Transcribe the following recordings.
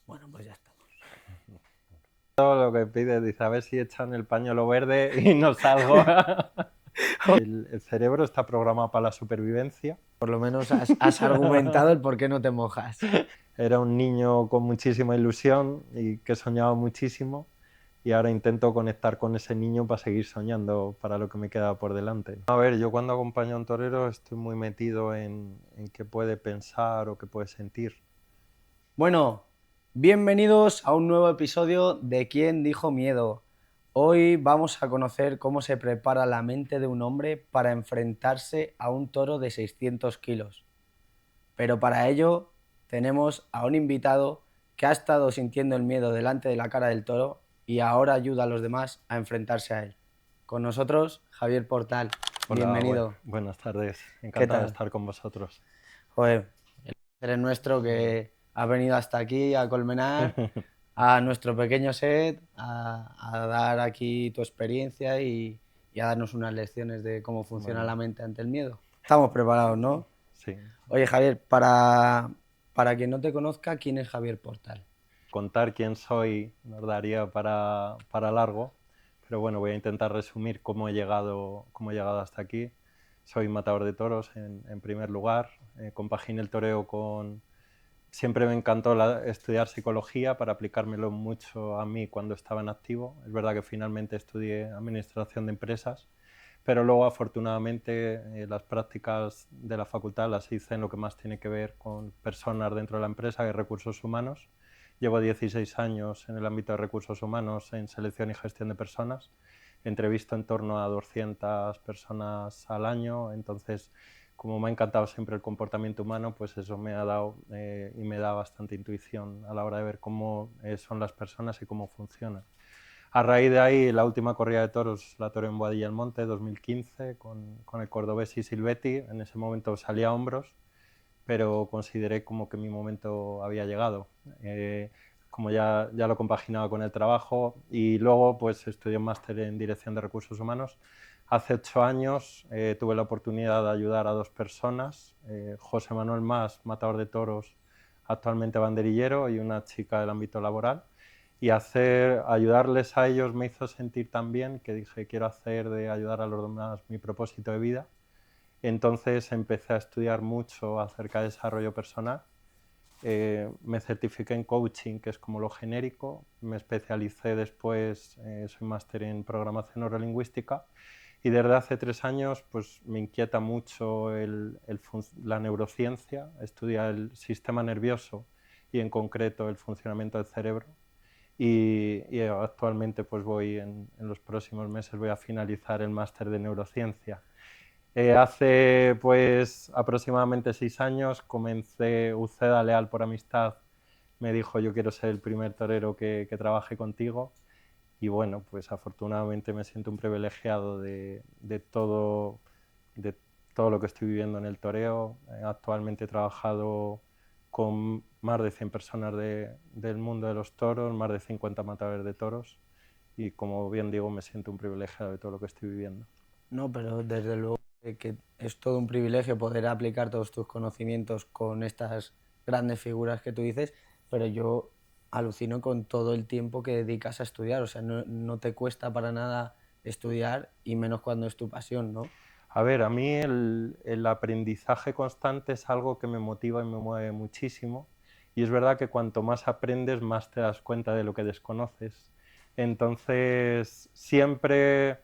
Bueno, pues ya estamos. Todo lo que pide, dice, a ver si echan el pañuelo verde y no salgo. El cerebro está programado para la supervivencia. Por lo menos has argumentado el por qué no te mojas. Era un niño con muchísima ilusión y que soñaba muchísimo, y ahora intento conectar con ese niño para seguir soñando para lo que me queda por delante. A ver, yo cuando acompaño a un torero estoy muy metido en qué puede pensar o qué puede sentir. Bueno, bienvenidos a un nuevo episodio de ¿Quién dijo miedo? Hoy vamos a conocer cómo se prepara la mente de un hombre para enfrentarse a un toro de 600 kilos. Pero para ello tenemos a un invitado que ha estado sintiendo el miedo delante de la cara del toro y ahora ayuda a los demás a enfrentarse a él. Con nosotros, Javier Portal. Hola, Bienvenido. buenas tardes, ¿Qué encantado de tal? estar con vosotros. Joder, el placer es nuestro que has venido hasta aquí a Colmenar, a nuestro pequeño set, a dar aquí tu experiencia y a darnos unas lecciones de cómo funciona Bueno, la mente ante el miedo. Estamos preparados, ¿no? sí. Oye, Javier, para quien no te conozca, ¿quién es Javier Portal? Contar quién soy nos daría para largo, pero bueno, voy a intentar resumir cómo he llegado hasta aquí. Soy matador de toros en primer lugar, compaginé el toreo con... Siempre me encantó estudiar psicología para aplicármelo mucho a mí cuando estaba en activo. Es verdad que finalmente estudié administración de empresas, pero luego afortunadamente las prácticas de la facultad las hice en lo que más tiene que ver con personas dentro de la empresa y recursos humanos. Llevo 16 años en el ámbito de recursos humanos en selección y gestión de personas. Entrevisto en torno a 200 personas al año, entonces como me ha encantado siempre el comportamiento humano, pues eso me ha dado y me da bastante intuición a la hora de ver cómo son las personas y cómo funcionan. A raíz de ahí, la última corrida de toros la toré en Boadilla del Monte, 2015, con el cordobés y Silvetti. En ese momento salí a hombros, pero consideré como que mi momento había llegado. Como ya lo compaginaba con el trabajo, y luego pues estudié un máster en Dirección de Recursos Humanos. Hace 8 años tuve la oportunidad de ayudar a 2 personas, José Manuel Mas, matador de toros, actualmente banderillero, y una chica del ámbito laboral. Y ayudarles a ellos me hizo sentir tan bien que dije, quiero hacer de ayudar a los demás mi propósito de vida. Entonces empecé a estudiar mucho acerca de desarrollo personal. Me certifiqué en coaching, que es como lo genérico. Me especialicé después, soy máster en programación neurolingüística. Y desde hace 3 años pues, me inquieta mucho la neurociencia, estudia el sistema nervioso y en concreto el funcionamiento del cerebro. Y actualmente pues en los próximos meses voy a finalizar el máster de neurociencia. Hace pues aproximadamente 6 años comencé Uceda Leal por amistad, me dijo yo quiero ser el primer torero que trabaje contigo, y bueno, pues afortunadamente me siento un privilegiado de todo lo que estoy viviendo en el toreo. Actualmente he trabajado con más de 100 personas del mundo de los toros, más de 50 matadores de toros, y como bien digo, me siento un privilegiado de todo lo que estoy viviendo. No, pero desde luego que es todo un privilegio poder aplicar todos tus conocimientos con estas grandes figuras que tú dices, pero yo alucino con todo el tiempo que dedicas a estudiar, o sea, no te cuesta para nada estudiar y menos cuando es tu pasión, ¿no? A ver, a mí el aprendizaje constante es algo que me motiva y me mueve muchísimo, y es verdad que cuanto más aprendes, más te das cuenta de lo que desconoces. Entonces, siempre,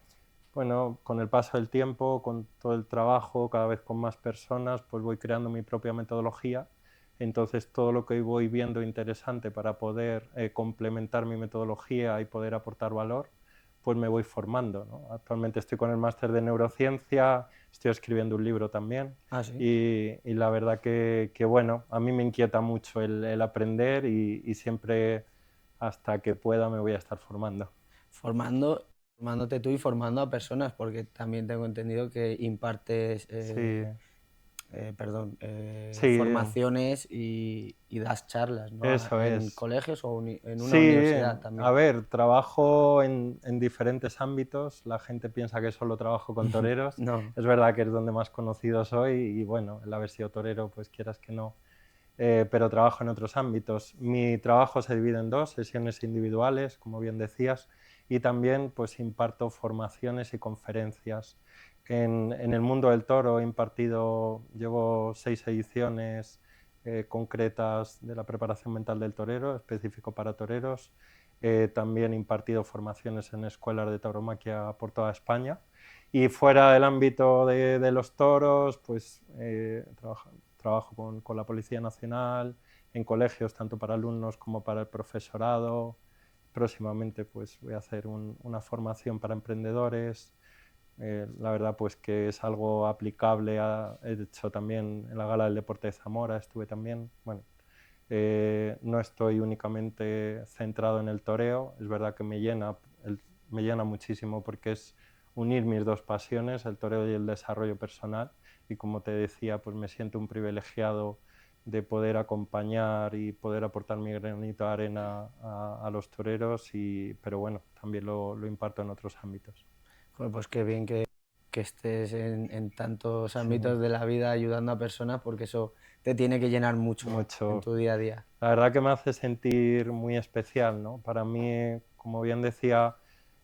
bueno, con el paso del tiempo, con todo el trabajo, cada vez con más personas, pues voy creando mi propia metodología. Entonces, todo lo que voy viendo interesante para poder complementar mi metodología y poder aportar valor, pues me voy formando, ¿no? Actualmente estoy con el máster de neurociencia, estoy escribiendo un libro también, Ah, sí. y la verdad que, bueno, a mí me inquieta mucho el aprender, y siempre hasta que pueda me voy a estar formando. Formándote tú y formando a personas, porque también tengo entendido que impartes Sí, sí, formaciones y das charlas, ¿no? eso En es. colegios o en una Sí, universidad a también. ver, trabajo en diferentes ámbitos. La gente piensa que solo trabajo con toreros. No, Es verdad que es donde más conocido soy, y bueno, el haber sido torero, pues quieras que no, pero trabajo en otros ámbitos. Mi trabajo se divide en dos, sesiones individuales, como bien decías, y también pues imparto formaciones y conferencias. En el mundo del toro he impartido, llevo 6 ediciones concretas de la preparación mental del torero, específico para toreros. También he impartido formaciones en escuelas de tauromaquia por toda España. Y fuera del ámbito de los toros, pues trabajo con la Policía Nacional, en colegios tanto para alumnos como para el profesorado. Próximamente pues voy a hacer una formación para emprendedores. La verdad pues que es algo aplicable, he hecho también en la Gala del Deporte de Zamora, estuve también. Bueno, no estoy únicamente centrado en el toreo, es verdad que me llena muchísimo porque es unir mis dos pasiones, el toreo y el desarrollo personal, y como te decía, pues me siento un privilegiado de poder acompañar y poder aportar mi granito de arena a los toreros, pero bueno, también lo imparto en otros ámbitos. Joder, pues qué bien que estés en tantos Sí, ámbitos de la vida ayudando a personas, porque eso te tiene que llenar mucho en mucho. tu día a día. La verdad que me hace sentir muy especial, ¿no? Para mí, como bien decía,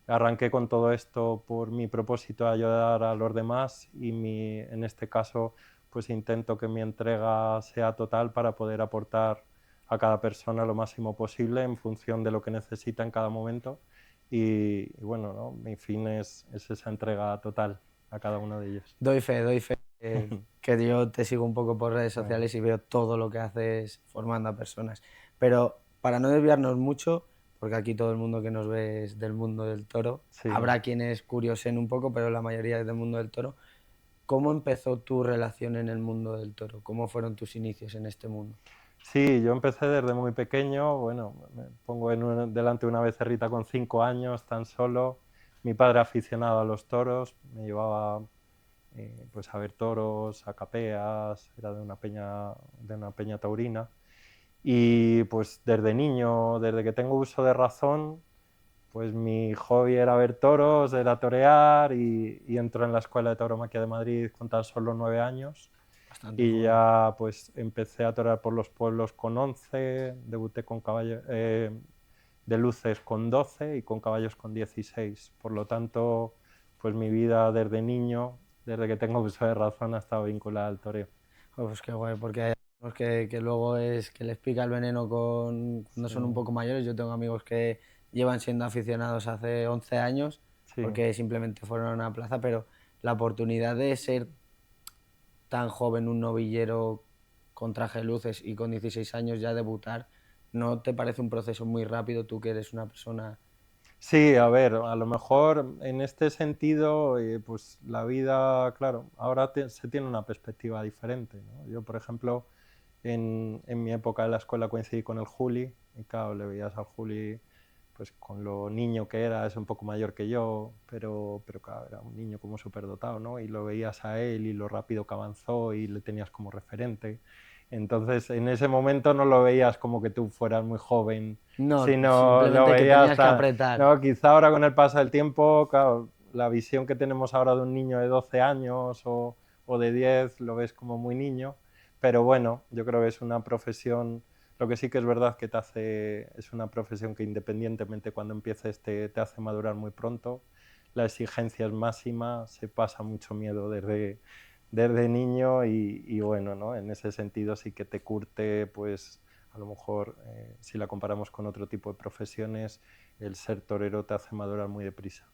arranqué con todo esto por mi propósito de ayudar a los demás y en este caso pues intento que mi entrega sea total para poder aportar a cada persona lo máximo posible en función de lo que necesita en cada momento y bueno, ¿no? Mi fin es esa entrega total a cada uno de ellos. Doy fe que yo te sigo un poco por redes Bueno, sociales y veo todo lo que haces formando a personas. Pero para no desviarnos mucho, porque aquí todo el mundo que nos ve es del mundo del toro, sí. habrá quienes curiosen un poco, pero la mayoría es del mundo del toro. ¿Cómo empezó tu relación en el mundo del toro? ¿Cómo fueron tus inicios en este mundo? Sí, yo empecé desde muy pequeño, bueno, me pongo delante de una becerrita con 5 años, tan solo. Mi padre aficionado a los toros, me llevaba pues a ver toros, a capeas, era de una peña taurina. Y pues desde niño, desde que tengo uso de razón, pues mi hobby era ver toros, era torear y entró en la Escuela de Tauromaquia de Madrid con tan solo 9 años. Bastante Y joven. ya pues empecé a torear por los pueblos con 11, debuté con caballos de luces con 12 y con caballos con 16. Por lo tanto, pues mi vida desde niño, desde que tengo uso de razón, ha estado vinculada al toreo. Oh, pues qué guay, porque hay amigos que luego es que les pica el veneno cuando Sí, son un poco mayores. Yo tengo amigos que llevan siendo aficionados hace 11 años sí. porque simplemente fueron a una plaza, pero la oportunidad de ser tan joven, un novillero con traje de luces y con 16 años ya debutar, ¿no te parece un proceso muy rápido tú que eres una persona... Sí, a ver, a lo mejor en este sentido, pues la vida, claro, ahora se tiene una perspectiva diferente, ¿no? Yo, por ejemplo, en mi época de la escuela coincidí con el Juli, y claro, le veías al Juli, pues con lo niño que era, es un poco mayor que yo, pero claro, era un niño como superdotado, ¿no? Y lo veías a él y lo rápido que avanzó y le tenías como referente. Entonces, en ese momento no lo veías como que tú fueras muy joven, No, sino lo simplemente que veías, tenías que apretar. ¿no? Quizá ahora con el paso del tiempo, claro, la visión que tenemos ahora de un niño de 12 años o de 10 lo ves como muy niño, pero bueno, yo creo que es una profesión, lo que sí que es verdad que es una profesión que independientemente cuando empieces te hace madurar muy pronto, la exigencia es máxima, se pasa mucho miedo desde niño y bueno, ¿no? En ese sentido sí que te curte, pues a lo mejor si la comparamos con otro tipo de profesiones, el ser torero te hace madurar muy deprisa.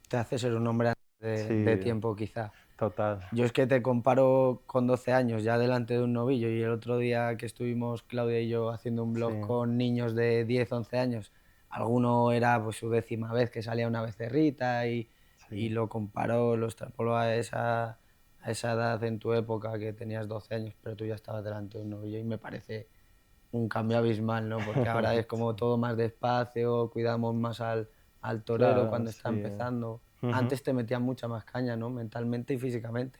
Te hace ser un hombre antes de Sí, tiempo quizá. total. Yo es que te comparo con 12 años ya delante de un novillo y el otro día que estuvimos Claudia y yo haciendo un Sí, blog con niños de 10 11 años, alguno era pues su 10ª vez que salía una becerrita y sí. lo comparó, lo extrapoló a esa edad en tu época que tenías 12 años, pero tú ya estabas delante de un novillo y me parece un cambio abismal, ¿no? Porque ahora es como Sí. todo más despacio, cuidamos más al torero Claro, cuando está sí. empezando. Ujú. Antes te metían mucha más caña, ¿no? Mentalmente y físicamente.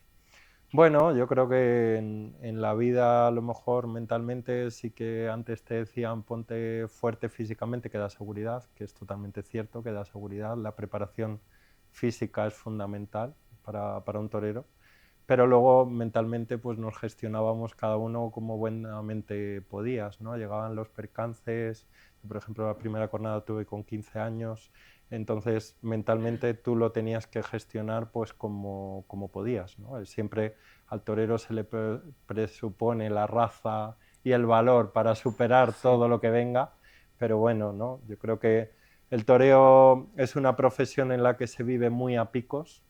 Bueno, yo creo que en la vida a lo mejor mentalmente sí que antes te decían ponte fuerte físicamente que da seguridad, que es totalmente cierto que da seguridad. La preparación física es fundamental para un torero, pero luego mentalmente pues nos gestionábamos cada uno como buenamente podías, ¿no? Llegaban los percances, por ejemplo la primera jornada tuve con 15 años, entonces mentalmente tú lo tenías que gestionar pues como podías, ¿no? Siempre al torero se le presupone la raza y el valor para superar todo lo que venga, pero bueno, ¿no? Yo creo que el toreo es una profesión en la que se vive muy a picos.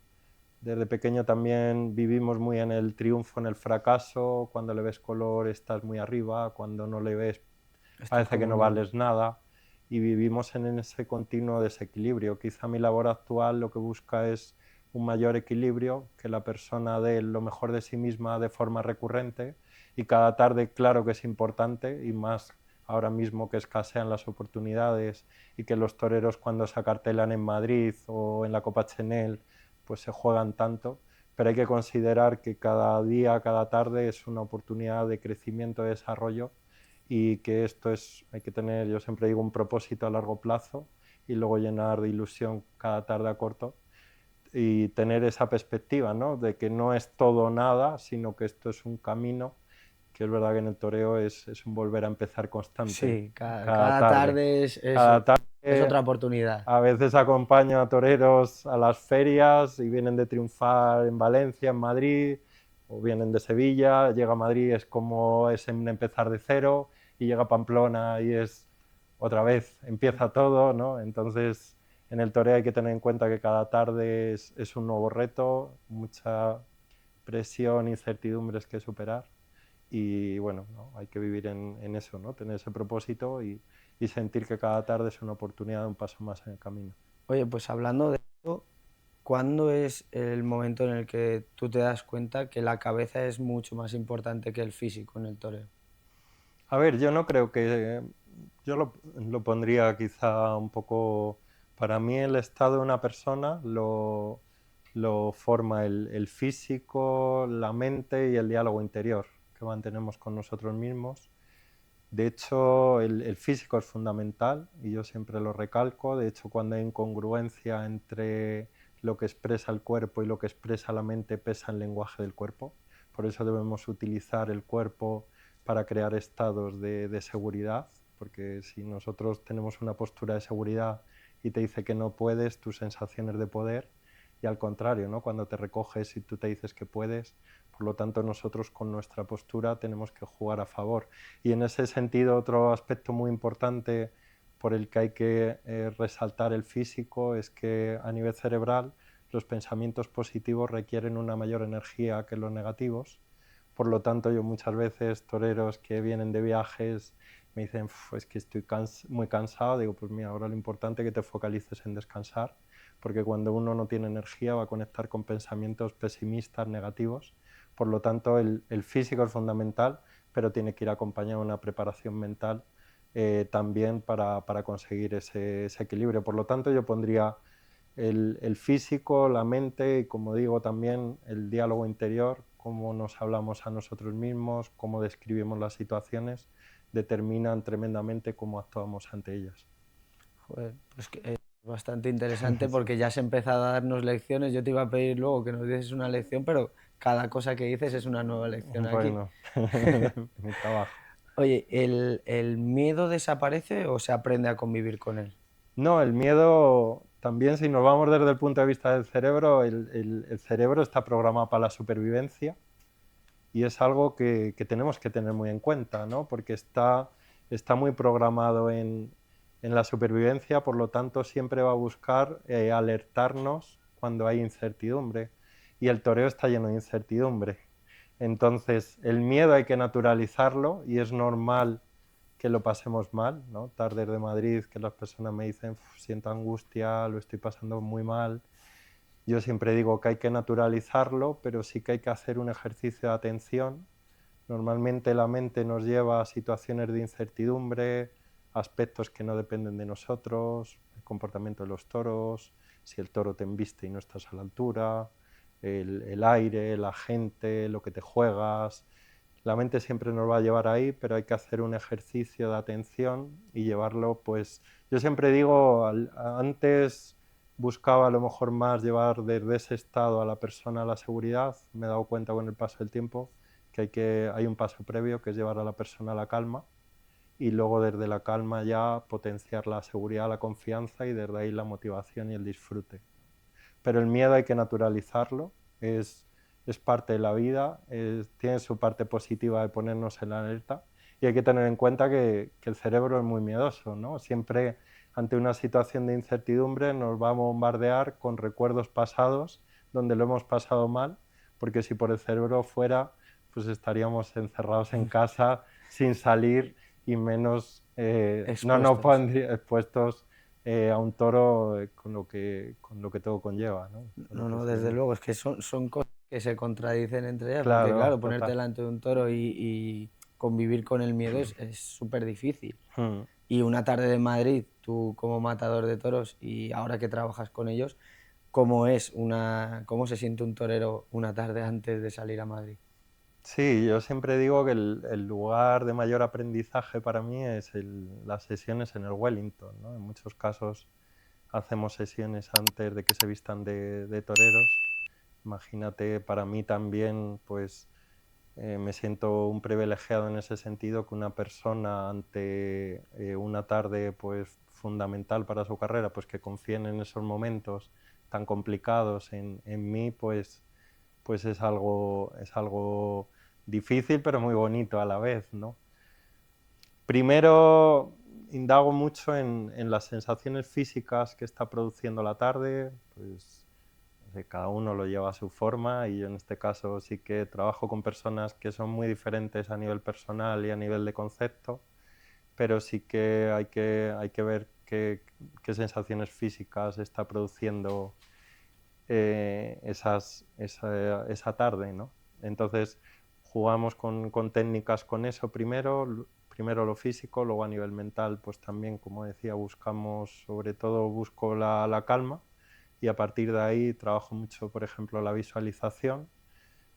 Desde pequeño también vivimos muy en el triunfo, en el fracaso. Cuando le ves color estás muy arriba, cuando no le ves Estás parece que como no no. vales nada. Y vivimos en ese continuo desequilibrio. Quizá mi labor actual lo que busca es un mayor equilibrio, que la persona dé lo mejor de sí misma de forma recurrente, y cada tarde claro que es importante, y más ahora mismo que escasean las oportunidades y que los toreros cuando se acartelan en Madrid o en la Copa Chenel pues se juegan tanto, pero hay que considerar que cada día, cada tarde es una oportunidad de crecimiento, de desarrollo, y que esto es, hay que tener, yo siempre digo, un propósito a largo plazo y luego llenar de ilusión cada tarde a corto, y tener esa perspectiva, ¿no? De que no es todo o nada, sino que esto es un camino, que es verdad que en el toreo es un volver a empezar constante, Sí, cada, cada cada tarde. tarde es, es, Cada es tarde otra oportunidad. a veces acompaño a toreros a las ferias y vienen de triunfar en Valencia, en Madrid, o vienen de Sevilla, llega a Madrid, es como es en empezar de cero, y llega a Pamplona y es otra vez, empieza todo, ¿no? Entonces, en el toreo hay que tener en cuenta que cada tarde es un nuevo reto, mucha presión, incertidumbres que superar, y bueno, ¿no? Hay que vivir en eso, ¿no? Tener ese propósito y sentir que cada tarde es una oportunidad, un paso más en el camino. Oye, pues hablando de esto, ¿cuándo es el momento en el que tú te das cuenta que la cabeza es mucho más importante que el físico en el toreo? A ver, yo no creo que... Yo lo pondría quizá un poco... Para mí el estado de una persona lo forma el físico, la mente y el diálogo interior que mantenemos con nosotros mismos. De hecho, el físico es fundamental y yo siempre lo recalco. De hecho, cuando hay incongruencia entre lo que expresa el cuerpo y lo que expresa la mente, pesa el lenguaje del cuerpo. Por eso debemos utilizar el cuerpo para crear estados de seguridad, porque si nosotros tenemos una postura de seguridad y te dice que no puedes, tu sensación es de poder, y al contrario, ¿no? Cuando te recoges y tú te dices que puedes, por lo tanto nosotros con nuestra postura tenemos que jugar a favor. Y en ese sentido, otro aspecto muy importante por el que hay que resaltar el físico es que a nivel cerebral los pensamientos positivos requieren una mayor energía que los negativos. Por lo tanto, yo muchas veces, toreros que vienen de viajes, me dicen, es que estoy muy cansado. Digo, pues mira, ahora lo importante es que te focalices en descansar, porque cuando uno no tiene energía va a conectar con pensamientos pesimistas, negativos. Por lo tanto, el físico es fundamental, pero tiene que ir acompañado de una preparación mental también para conseguir ese equilibrio. Por lo tanto, yo pondría el físico, la mente y, como digo, también el diálogo interior, cómo nos hablamos a nosotros mismos, cómo describimos las situaciones, determinan tremendamente cómo actuamos ante ellas. Joder, pues que es bastante interesante porque ya has empezado a darnos lecciones. Yo te iba a pedir luego que nos dieses una lección, pero cada cosa que dices es una nueva lección aquí. Bueno, mi trabajo. Oye, ¿el miedo desaparece o se aprende a convivir con él? No, el miedo también, si nos vamos desde el punto de vista del cerebro, el cerebro está programado para la supervivencia, y es algo que tenemos que tener muy en cuenta, ¿no? Porque está muy programado en la supervivencia, por lo tanto siempre va a buscar alertarnos cuando hay incertidumbre, y el toreo está lleno de incertidumbre. Entonces, el miedo hay que naturalizarlo y es normal que lo pasemos mal, ¿no? Tardes de Madrid que las personas me dicen, siento angustia, lo estoy pasando muy mal. Yo siempre digo que hay que naturalizarlo, pero sí que hay que hacer un ejercicio de atención. Normalmente la mente nos lleva a situaciones de incertidumbre, aspectos que no dependen de nosotros, el comportamiento de los toros, si el toro te embiste y no estás a la altura, el aire, la gente, lo que te juegas. La mente siempre nos va a llevar ahí, pero hay que hacer un ejercicio de atención y llevarlo, pues, yo siempre digo, antes buscaba a lo mejor más llevar desde ese estado a la persona a la seguridad. Me he dado cuenta con el paso del tiempo que hay un paso previo, que es llevar a la persona a la calma, y luego desde la calma ya potenciar la seguridad, la confianza y desde ahí la motivación y el disfrute. Pero el miedo hay que naturalizarlo, es parte de la vida, tiene su parte positiva de ponernos en la alerta, y hay que tener en cuenta que el cerebro es muy miedoso, ¿no? Siempre ante una situación de incertidumbre nos va a bombardear con recuerdos pasados donde lo hemos pasado mal, porque si por el cerebro fuera, pues estaríamos encerrados en casa sin salir y menos no nos Expuestos. expuestos a un toro con lo que todo conlleva, ¿no? Todo lo No, que no, se desde viene. luego, es que son cosas que se contradicen entre ellas, porque Claro, claro, ponerte total. delante de un toro y convivir con el miedo es súper difícil. Mm. Y una tarde de Madrid, tú como matador de toros y ahora que trabajas con ellos, ¿cómo se siente un torero una tarde antes de salir a Madrid? Sí, yo siempre digo que el lugar de mayor aprendizaje para mí es las sesiones en el Wellington, ¿no? En muchos casos hacemos sesiones antes de que se vistan de toreros. Imagínate, para mí también, pues me siento un privilegiado en ese sentido, que una persona ante una tarde pues fundamental para su carrera, pues que confíen en esos momentos tan complicados en mí, pues es algo difícil pero muy bonito a la vez, ¿no? Primero indago mucho en las sensaciones físicas que está produciendo la tarde, pues no sé, cada uno lo lleva a su forma, y yo en este caso sí que trabajo con personas que son muy diferentes a nivel personal y a nivel de concepto, pero sí que hay que ver qué sensaciones físicas está produciendo esa tarde, ¿no? Entonces jugamos con técnicas con eso primero lo físico, luego a nivel mental, pues también, como decía, buscamos, sobre todo busco la calma, y a partir de ahí trabajo mucho, por ejemplo, la visualización.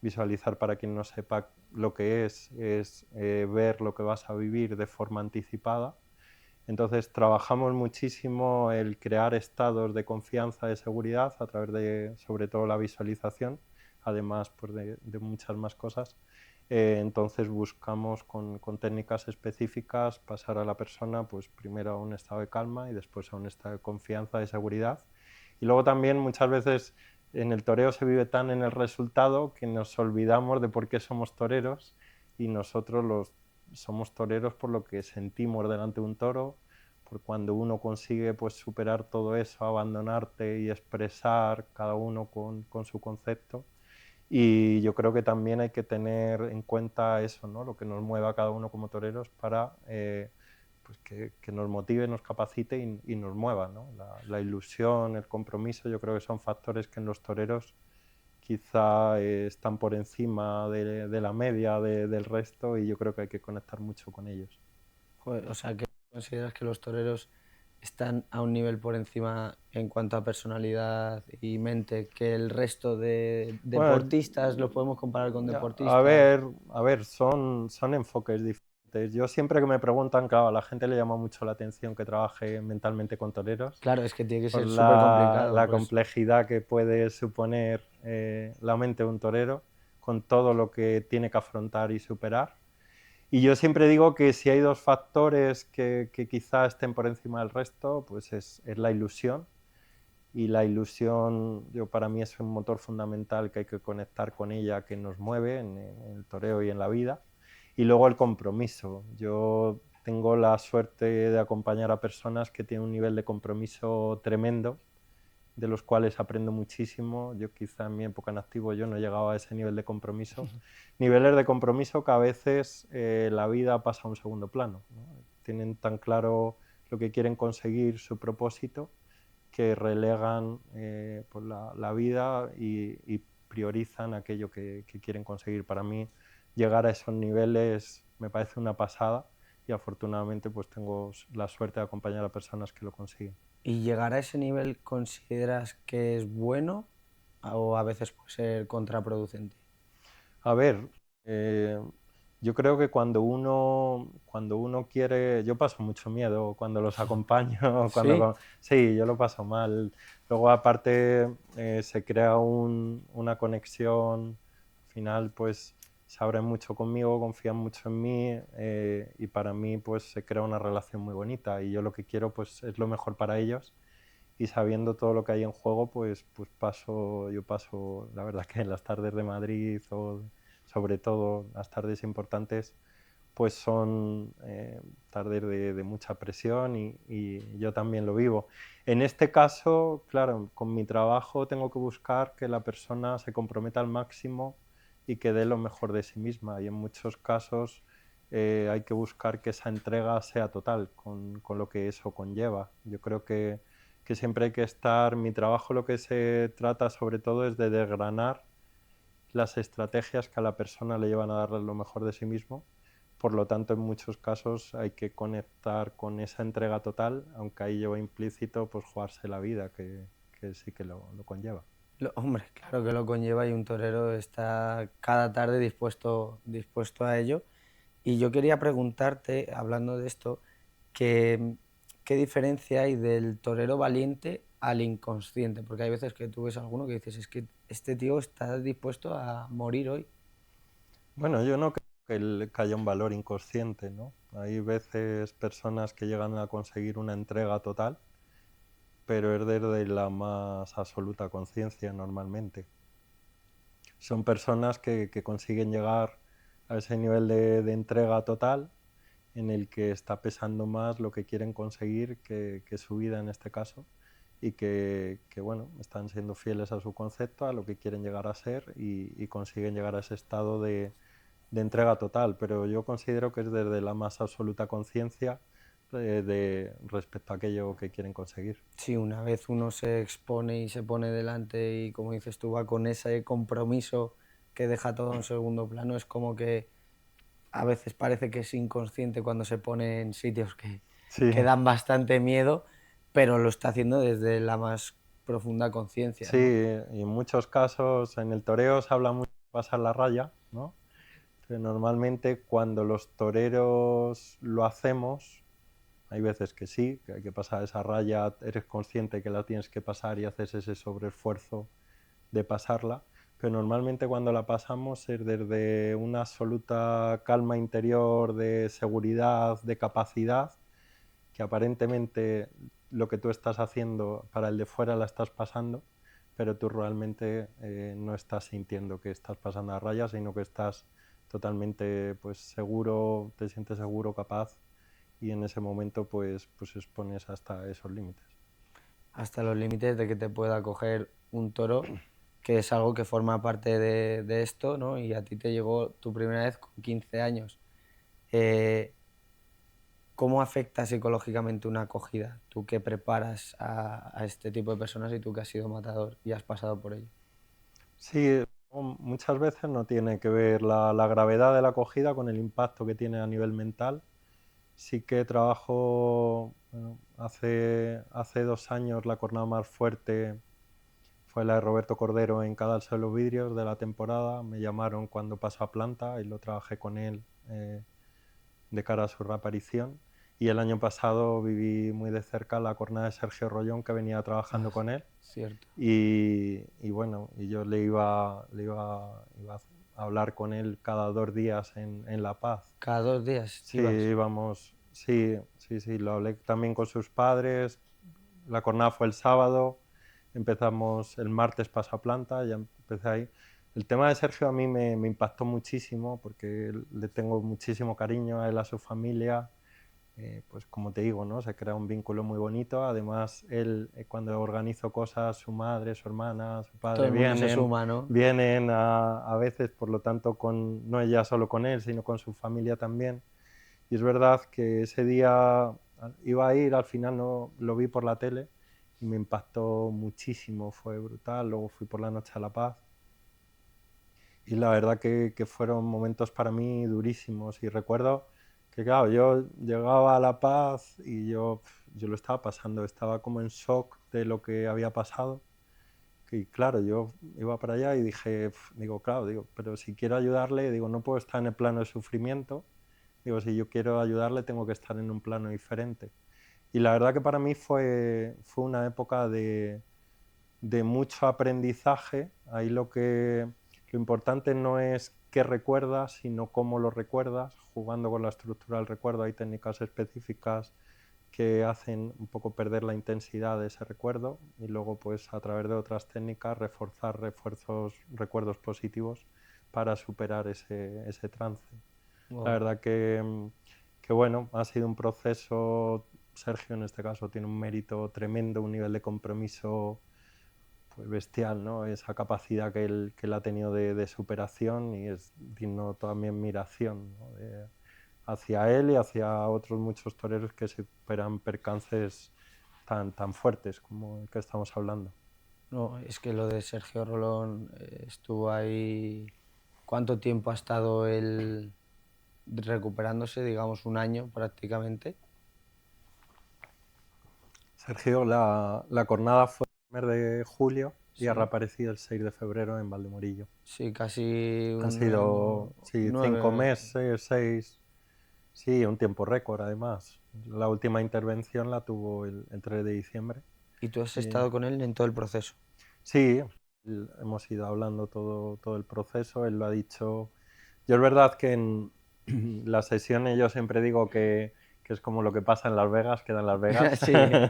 Visualizar, para quien no sepa lo que es ver lo que vas a vivir de forma anticipada. Entonces trabajamos muchísimo el crear estados de confianza, de seguridad, a través de, sobre todo, la visualización, además pues, de muchas más cosas. Entonces buscamos con técnicas específicas pasar a la persona, pues primero a un estado de calma y después a un estado de confianza, de seguridad. Y luego también muchas veces en el toreo se vive tan en el resultado que nos olvidamos de por qué somos toreros, y nosotros somos toreros por lo que sentimos delante de un toro, por cuando uno consigue pues superar todo eso, abandonarte y expresar cada uno con su concepto. Y yo creo que también hay que tener en cuenta eso, ¿no? Lo que nos mueva a cada uno como toreros para pues que nos motive, nos capacite y nos mueva, ¿no? La ilusión, el compromiso, yo creo que son factores que en los toreros quizá están por encima de la media del resto, y yo creo que hay que conectar mucho con ellos. Joder, o sea, que consideras que los toreros están a un nivel por encima en cuanto a personalidad y mente que el resto de Bueno, deportistas, los podemos comparar con a deportistas. ver, son enfoques diferentes. Yo siempre que me preguntan, claro, a la gente le llama mucho la atención que trabaje mentalmente con toreros, Claro, es que tiene que por ser súper complicado, la pues. complejidad que puede suponer la mente de un torero, con todo lo que tiene que afrontar y superar. Y yo siempre digo que si hay dos factores que quizá estén por encima del resto, pues es la ilusión. Y la ilusión, yo, para mí, es un motor fundamental que hay que conectar con ella, que nos mueve en el toreo y en la vida. Y luego el compromiso. Yo tengo la suerte de acompañar a personas que tienen un nivel de compromiso tremendo, de los cuales aprendo muchísimo. Yo quizá en mi época en activo yo no he llegado a ese nivel de compromiso. Niveles de compromiso que a veces la vida pasa a un segundo plano, ¿no? Tienen tan claro lo que quieren conseguir, su propósito, que relegan pues la vida y priorizan aquello que quieren conseguir. Para mí, llegar a esos niveles me parece una pasada, y afortunadamente pues tengo la suerte de acompañar a personas que lo consiguen. ¿Y llegar a ese nivel consideras que es bueno o a veces puede ser contraproducente? A ver, eh, Yo creo que cuando uno quiere, yo paso mucho miedo cuando los acompaño, ¿Sí? sí, yo lo paso mal. Luego aparte se crea una conexión, al final pues se abren mucho conmigo, confían mucho en mí y para mí pues se crea una relación muy bonita y yo lo que quiero pues es lo mejor para ellos y sabiendo todo lo que hay en juego pues yo paso, la verdad que en las tardes de Madrid o sobre todo las tardes importantes, pues son tardes de mucha presión y yo también lo vivo. En este caso, claro, con mi trabajo tengo que buscar que la persona se comprometa al máximo y que dé lo mejor de sí misma y en muchos casos hay que buscar que esa entrega sea total con lo que eso conlleva. Yo creo que siempre hay que estar, mi trabajo lo que se trata sobre todo es de desgranar las estrategias que a la persona le llevan a darle lo mejor de sí mismo. Por lo tanto, en muchos casos hay que conectar con esa entrega total, aunque ahí lleva implícito pues, jugarse la vida, que sí que lo conlleva. Hombre, claro que lo conlleva y un torero está cada tarde dispuesto a ello. Y yo quería preguntarte, hablando de esto, que, ¿qué diferencia hay del torero valiente al inconsciente? Porque hay veces que tú ves a alguno que dices, es que este tío está dispuesto a morir hoy. Bueno, yo no creo que haya un valor inconsciente, ¿no? Hay veces personas que llegan a conseguir una entrega total, pero es desde la más absoluta conciencia normalmente. Son personas que consiguen llegar a ese nivel de entrega total en el que está pesando más lo que quieren conseguir que su vida en este caso y bueno, están siendo fieles a su concepto, a lo que quieren llegar a ser y consiguen llegar a ese estado de entrega total, pero yo considero que es desde la más absoluta conciencia respecto a aquello que quieren conseguir. Sí, una vez uno se expone y se pone delante y, como dices tú, va con ese compromiso que deja todo en segundo plano, es como que a veces parece que es inconsciente cuando se pone en sitios Sí, que dan bastante miedo, pero lo está haciendo desde la más profunda conciencia, sí, ¿no? y en muchos casos en el toreo se habla mucho de pasar la raya, ¿no? Que normalmente cuando los toreros lo hacemos, hay veces que sí, que hay que pasar esa raya, eres consciente que la tienes que pasar y haces ese sobreesfuerzo de pasarla, pero normalmente cuando la pasamos es desde una absoluta calma interior, de seguridad, de capacidad, que aparentemente lo que tú estás haciendo para el de fuera la estás pasando, pero tú realmente no estás sintiendo que estás pasando a raya, sino que estás totalmente pues, seguro, te sientes seguro, capaz, y en ese momento pues expones hasta esos límites. Hasta los límites de que te pueda coger un toro, que es algo que forma parte de esto, ¿no? Y a ti te llegó tu primera vez con 15 años. Eh, ¿Cómo afecta psicológicamente una acogida? Tú que preparas a este tipo de personas y tú que has sido matador y has pasado por ello. Sí, muchas veces no tiene que ver la gravedad de la acogida con el impacto que tiene a nivel mental. Sí que trabajo, bueno, hace 2 años la jornada más fuerte fue la de Roberto Cordero en Cadalso de los Vidrios de la temporada. Me llamaron cuando pasó a planta y lo trabajé con él de cara a su reaparición. Y el año pasado viví muy de cerca la jornada de Sergio Rollón, que venía trabajando Ah, con él. cierto. Y bueno, y yo iba a hablar con él cada 2 días en La Paz. Cada 2 días Sí, ibas. íbamos, sí, sí, sí, lo hablé también con sus padres. La jornada fue el sábado, empezamos el martes paso a planta, ya empecé ahí. El tema de Sergio a mí me impactó muchísimo porque le tengo muchísimo cariño a él, a su familia. Pues como te digo, ¿no? Se crea un vínculo muy bonito. Además, él cuando organizo cosas, su madre, su hermana, su Todo padre el mundo se vienen, suma, ¿no? vienen a veces, por lo tanto, no ella solo con él, sino con su familia también. Y es verdad que ese día iba a ir, al final no lo vi por la tele y me impactó muchísimo, fue brutal. Luego fui por la noche a La Paz y la verdad que fueron momentos para mí durísimos. Y recuerdo que, claro, yo llegaba a La Paz y yo lo estaba pasando, estaba como en shock de lo que había pasado. Y claro, yo iba para allá y dije, digo, claro, digo, pero si quiero ayudarle, digo, no puedo estar en el plano de sufrimiento, digo, si yo quiero ayudarle tengo que estar en un plano diferente. Y la verdad que para mí fue una época de mucho aprendizaje. Ahí lo importante no es qué recuerdas, sino cómo lo recuerdas. Jugando con la estructura del recuerdo hay técnicas específicas que hacen un poco perder la intensidad de ese recuerdo y luego pues a través de otras técnicas reforzar recuerdos positivos para superar ese trance. La Wow. verdad que bueno, ha sido un proceso. Sergio en este caso tiene un mérito tremendo, un nivel de compromiso pues bestial, ¿no? Esa capacidad que él ha tenido de superación y es digno también admiración, ¿no? Hacia él y hacia otros muchos toreros que superan percances tan fuertes como el que estamos hablando. No, es que lo de Sergio Rolón estuvo ahí. ¿Cuánto tiempo ha estado él recuperándose? Digamos un año prácticamente. Sergio, la jornada fue el 1 de julio y ha Sí, reaparecido el 6 de febrero en Valdemorillo. sí, casi Han un sido, sí, 5 nueve. meses, 6, sí, un tiempo récord además. La última intervención la tuvo el 3 de diciembre. Y tú has Y, estado con él en todo el proceso. sí, hemos ido hablando todo el proceso, él lo ha dicho. Yo es verdad que en las sesiones yo siempre digo que es como lo que pasa en Las Vegas, queda en Las Vegas. Sí,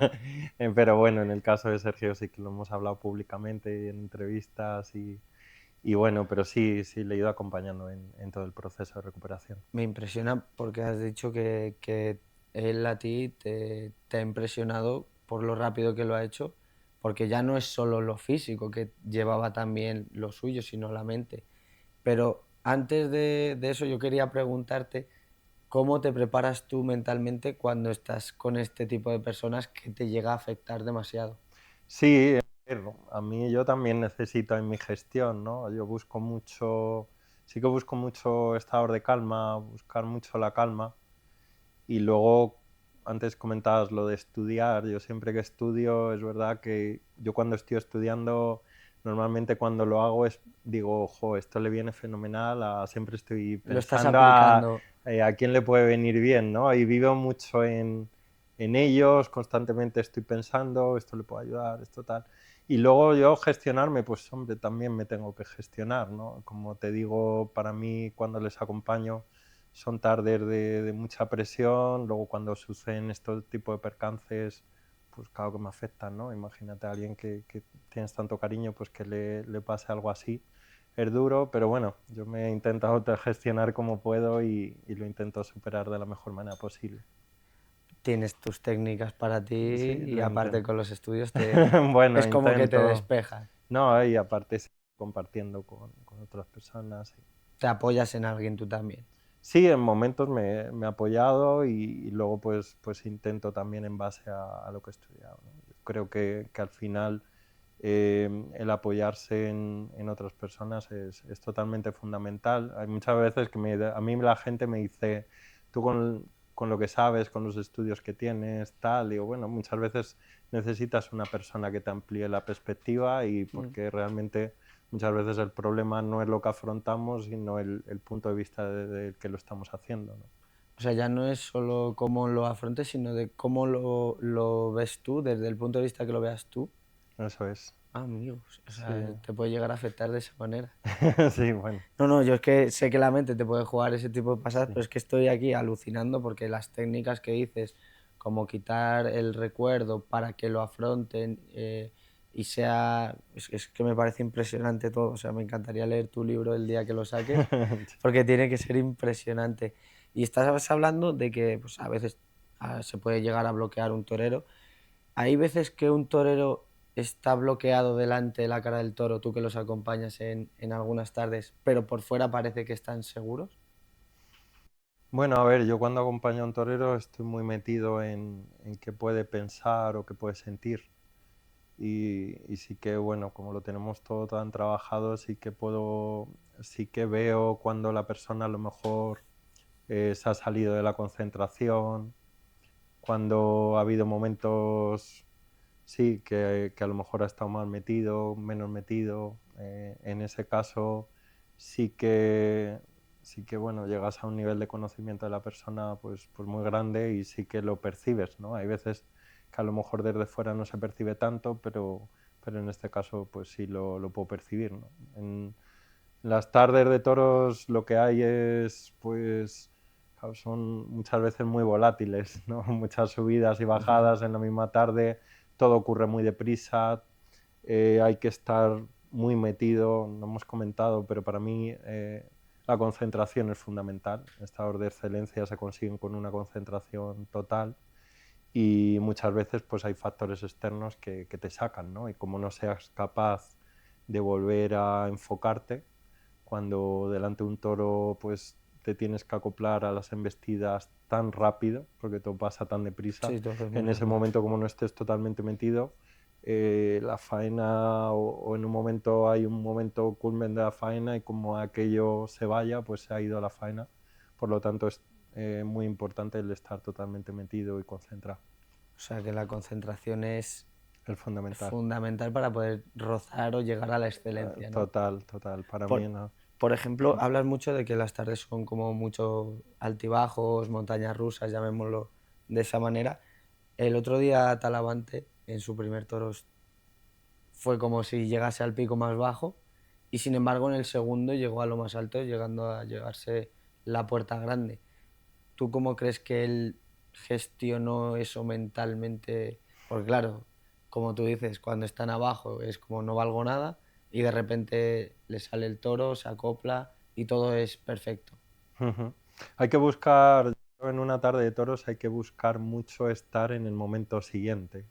Pero bueno, en el caso de Sergio sí que lo hemos hablado públicamente y en entrevistas y bueno, pero sí le he ido acompañando en todo el proceso de recuperación. me impresiona porque has dicho que él a ti te ha impresionado por lo rápido que lo ha hecho, porque ya no es solo lo físico que llevaba también lo suyo, sino la mente. Pero antes de eso yo quería preguntarte cómo te preparas tú mentalmente cuando estás con este tipo de personas que te llega a afectar demasiado. Sí, a mí yo también necesito en mi gestión, ¿no? Yo busco mucho, sí que busco mucho estados de calma, buscar mucho la calma. Y luego, antes comentabas lo de estudiar. Yo siempre que estudio, es verdad que yo cuando estoy estudiando, normalmente cuando lo hago digo, ojo, esto le viene fenomenal, siempre estoy Lo estás pensando aplicando. a quién le puede venir bien, ¿no? Y vivo mucho en ellos, constantemente estoy pensando, esto le puede ayudar, esto tal. Y luego yo gestionarme, pues hombre, también me tengo que gestionar, ¿no? Como te digo, para mí cuando les acompaño son tardes de mucha presión, luego cuando suceden este tipo de percances, pues claro que me afectan, ¿no? Imagínate a alguien que tienes tanto cariño, pues que le pase algo así. Es duro, pero bueno, yo me he intentado gestionar como puedo y lo intento superar de la mejor manera posible. Tienes tus técnicas para ti Sí, y lo aparte intento. con los estudios te Bueno, es como que te intento. despejas, No, y aparte sí, compartiendo con otras personas. Sí. te apoyas en alguien tú también. Sí, en momentos me he apoyado y luego pues intento también en base a lo que he estudiado, ¿no? Yo creo que al final el apoyarse en otras personas es totalmente fundamental. Hay muchas veces que a mí la gente me dice, tú con lo que sabes, con los estudios que tienes, tal, digo, bueno, muchas veces necesitas una persona que te amplíe la perspectiva y Mm. porque realmente muchas veces el problema no es lo que afrontamos, sino el punto de vista del que lo estamos haciendo, ¿no? O sea, ya no es solo cómo lo afrontes, sino de cómo lo ves tú, desde el punto de vista que lo veas tú. Eso es. Ah, amigo, o Sí, sea, te puede llegar a afectar de esa manera. sí, bueno, No, no, yo es que sé que la mente te puede jugar ese tipo de pasadas, sí. pero es que estoy aquí alucinando porque las técnicas que dices, como quitar el recuerdo para que lo afronten y sea, es que me parece impresionante todo, o sea, me encantaría leer tu libro el día que lo saques, porque tiene que ser impresionante. Y estás hablando de que pues, a veces se puede llegar a bloquear un torero. Hay veces que un torero está bloqueado delante de la cara del toro, tú que los acompañas en algunas tardes, pero por fuera parece que están seguros. Bueno, a ver, yo cuando acompaño a un torero estoy muy metido en qué puede pensar o qué puede sentir. Y sí que, bueno, como lo tenemos todo tan trabajado, sí que veo cuando la persona a lo mejor se ha salido de la concentración, cuando ha habido momentos sí, que a lo mejor ha estado más metido, menos metido. En ese caso sí que bueno, llegas a un nivel de conocimiento de la persona pues muy grande y sí que lo percibes, ¿no? Hay veces que a lo mejor desde fuera no se percibe tanto, pero en este caso pues sí lo puedo percibir, ¿no? En las tardes de toros lo que hay es, pues, claro, son muchas veces muy volátiles, ¿no? Muchas subidas y bajadas en la misma tarde, todo ocurre muy deprisa, hay que estar muy metido, no hemos comentado, pero para mí la concentración es fundamental. Estados de excelencia se consiguen con una concentración total y muchas veces pues hay factores externos que te sacan, ¿no? Y como no seas capaz de volver a enfocarte, cuando delante de un toro pues te tienes que acoplar a las embestidas tan rápido, porque todo pasa tan deprisa, Sí, todo es muy en ese rápido. momento como no estés totalmente metido, la faena o en un momento hay un momento culmen de la faena y como aquello se vaya, pues se ha ido la faena. Por lo tanto es muy importante el estar totalmente metido y concentrado. O sea que la concentración es Es fundamental. fundamental para poder rozar o llegar a la excelencia, ¿no? Total, total. Para mí Por, no. por ejemplo, hablas mucho de que las tardes son como mucho altibajos, montañas rusas, llamémoslo de esa manera. El otro día Talavante, en su primer toros, fue como si llegase al pico más bajo y sin embargo en el segundo llegó a lo más alto, llegando a llegarse la puerta grande. ¿Tú cómo crees que él gestionó eso mentalmente? Porque claro, como tú dices, cuando están abajo es como no valgo nada y de repente le sale el toro, se acopla y todo es perfecto. Ujú. Hay que buscar, yo creo, en una tarde de toros hay que buscar mucho estar en el momento siguiente.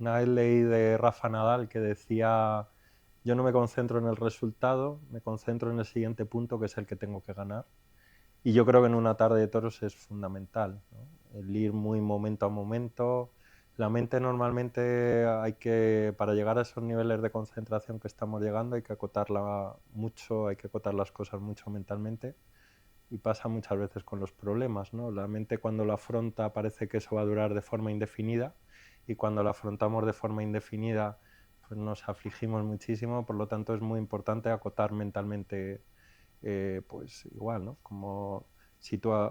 Una vez leí de Rafa Nadal que decía, yo no me concentro en el resultado, me concentro en el siguiente punto que es el que tengo que ganar. Y yo creo que en una tarde de toros es fundamental, ¿no? El ir muy momento a momento. La mente normalmente para llegar a esos niveles de concentración que estamos llegando, hay que acotarla mucho, hay que acotar las cosas mucho mentalmente y pasa muchas veces con los problemas, ¿no? La mente cuando lo afronta parece que eso va a durar de forma indefinida y cuando lo afrontamos de forma indefinida pues nos afligimos muchísimo, por lo tanto es muy importante acotar mentalmente, pues igual, ¿no? Como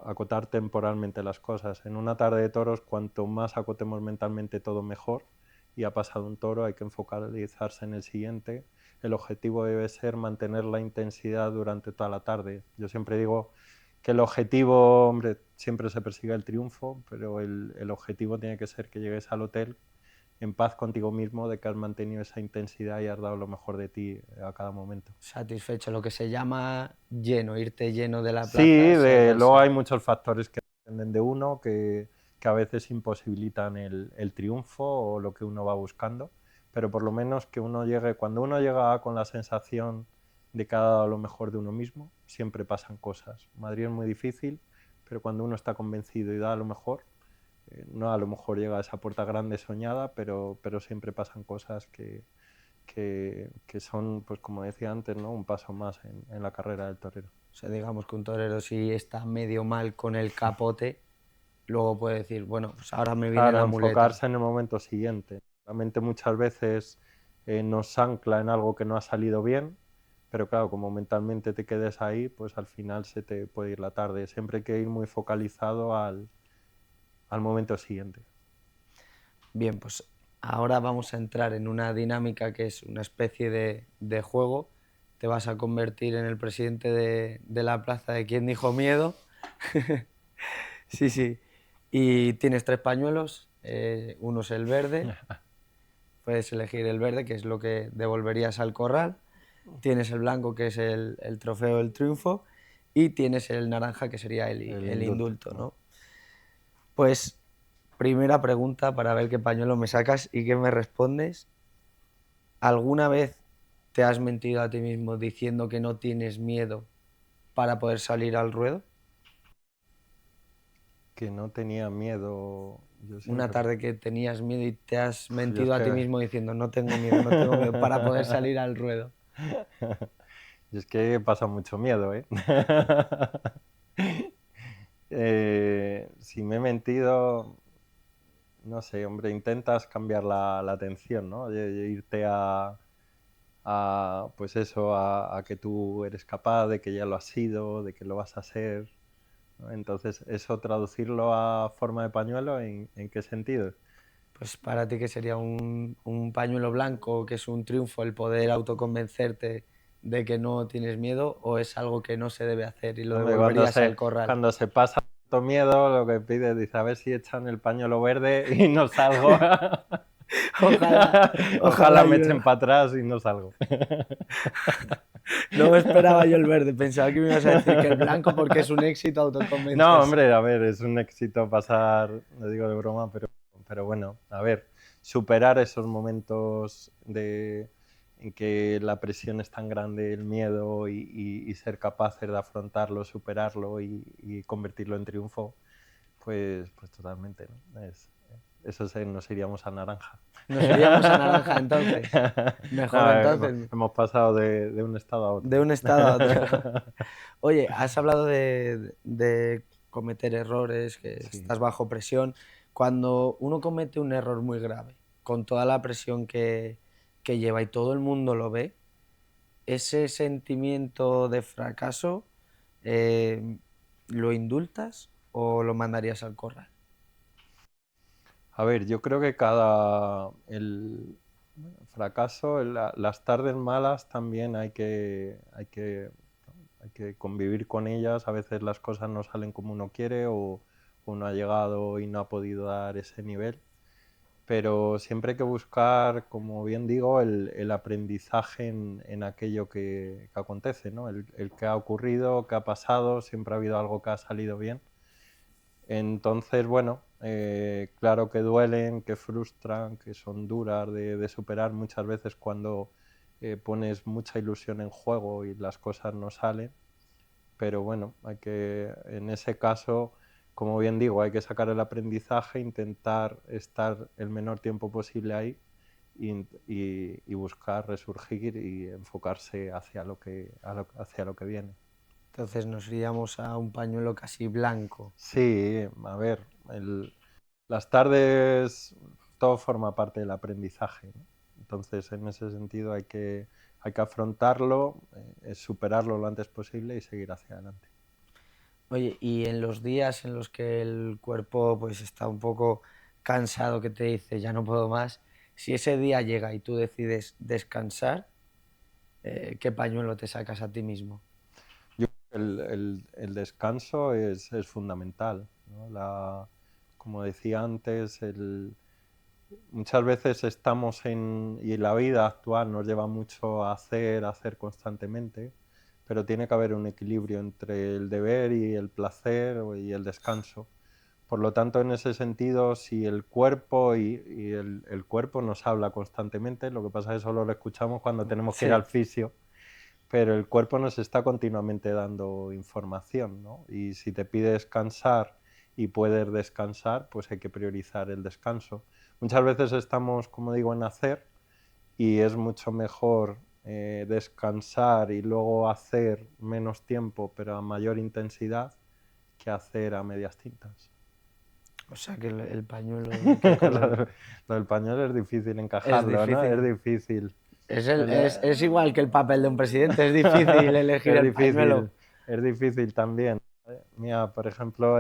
acotar temporalmente las cosas. En una tarde de toros, cuanto más acotemos mentalmente todo mejor, y ha pasado un toro, hay que focalizarse en el siguiente. El objetivo debe ser mantener la intensidad durante toda la tarde. Yo siempre digo que el objetivo, hombre, siempre se persigue el triunfo, pero el objetivo tiene que ser que llegues al hotel en paz contigo mismo de que has mantenido esa intensidad y has dado lo mejor de ti a cada momento. Satisfecho, lo que se llama lleno, irte lleno de la Sí, plaza, sea cual luego hay sea. muchos factores que dependen de uno que a veces imposibilitan el triunfo o lo que uno va buscando, pero por lo menos que uno llegue, cuando uno llega con la sensación de que ha dado lo mejor de uno mismo, siempre pasan cosas. Madrid es muy difícil, pero cuando uno está convencido y da lo mejor, no a lo mejor llega a esa puerta grande soñada, pero siempre pasan cosas que son, pues como decía antes, ¿no? Un paso más en la carrera del torero. O sea, digamos que un torero si está medio mal con el capote, luego puede decir, bueno, pues ahora me viene Claro, la muleta. enfocarse en el momento siguiente. La mente muchas veces nos ancla en algo que no ha salido bien, pero claro, como mentalmente te quedes ahí, pues al final se te puede ir la tarde. Siempre hay que ir muy focalizado al momento siguiente. Bien, pues ahora vamos a entrar en una dinámica que es una especie de juego. Te vas a convertir en el presidente de la plaza de Quien Dijo Miedo. Sí, sí. Y tienes tres pañuelos. Uno es el verde. Puedes elegir el verde, que es lo que devolverías al corral. Tienes el blanco, que es el trofeo del triunfo. Y tienes el naranja, que sería El el indulto, indulto, ¿no? ¿no? Pues primera pregunta para ver qué pañuelo me sacas y qué me respondes. ¿Alguna vez te has mentido a ti mismo diciendo que no tienes miedo para poder salir al ruedo? Que no tenía miedo. Yo Una siempre. tarde que tenías miedo y te has Yo es mentido a ti que. mismo diciendo no tengo miedo, no tengo miedo para poder salir al ruedo. Yo es que he pasado mucho miedo, ¿eh? Si me he mentido, no sé, hombre, intentas cambiar la atención, ¿no? Irte pues eso, a que tú eres capaz, de que ya lo has sido, de que lo vas a ser, ¿no? Entonces, eso traducirlo a forma de pañuelo, ¿en qué sentido? Pues para ti, ¿que sería un pañuelo blanco, que es un triunfo el poder autoconvencerte de que no tienes miedo, o es algo que no se debe hacer y lo Hombre, devolverías al corral? cuando se pasa tanto miedo, lo que pides, dice, a ver si echan el pañuelo verde y no salgo. Ojalá, Ojalá ojalá me yo. echen para atrás y no salgo. No me esperaba yo el verde, pensaba que me ibas a decir que el blanco porque es un éxito No, autoconvencerse. hombre, a ver, es un éxito pasar, lo digo de broma, pero bueno, a ver, superar esos momentos en que la presión es tan grande, el miedo, y ser capaces de afrontarlo, superarlo y convertirlo en triunfo, pues totalmente, ¿no? Nos iríamos a naranja. Nos iríamos a naranja entonces. Mejor No, entonces, hemos pasado de un estado a de otro. un estado a otro. Oye, has hablado de cometer errores, que Sí. estás bajo presión. Cuando uno comete un error muy grave, con toda la presión que lleva y todo el mundo lo ve, ese sentimiento de fracaso, eh, ¿lo indultas o lo mandarías al corral? A ver, yo creo que el fracaso, las tardes malas también hay que convivir con ellas. A veces las cosas no salen como uno quiere o uno ha llegado y no ha podido dar ese nivel. Pero siempre hay que buscar, como bien digo, el aprendizaje en aquello que acontece, ¿no? El que ha ocurrido, que ha pasado, siempre ha habido algo que ha salido bien. Entonces, bueno, claro que duelen, que frustran, que son duras de superar muchas veces cuando pones mucha ilusión en juego y las cosas no salen, pero bueno, en ese caso, como bien digo, hay que sacar el aprendizaje, intentar estar el menor tiempo posible ahí y buscar resurgir y enfocarse hacia lo que viene. Entonces nos iríamos a un pañuelo casi blanco. Sí, a ver, las tardes, todo forma parte del aprendizaje, ¿no? Entonces, en ese sentido hay que afrontarlo, superarlo lo antes posible y seguir hacia adelante. Oye, y en los días en los que el cuerpo pues está un poco cansado, que te dice ya no puedo más, si ese día llega y tú decides descansar, ¿qué pañuelo te sacas a ti mismo? El descanso es fundamental, ¿no? Como decía antes, muchas veces y la vida actual nos lleva mucho a hacer constantemente, pero tiene que haber un equilibrio entre el deber y el placer y el descanso. Por lo tanto, en ese sentido, si el cuerpo el cuerpo nos habla constantemente, lo que pasa es que solo lo escuchamos cuando tenemos que ir Sí, al fisio, pero el cuerpo nos está continuamente dando información, ¿no? Y si te pide descansar y puedes descansar, pues hay que priorizar el descanso. Muchas veces estamos, como digo, en hacer y es mucho mejor descansar y luego hacer menos tiempo, pero a mayor intensidad, que hacer a medias tintas. o sea que el pañuelo, ¿qué color? Lo del pañuelo es difícil Es encajarlo, ¿no? Es difícil. difícil. Es igual que el papel de un presidente, es difícil elegir Es el pañuelo. difícil, es difícil también. Mira, por ejemplo,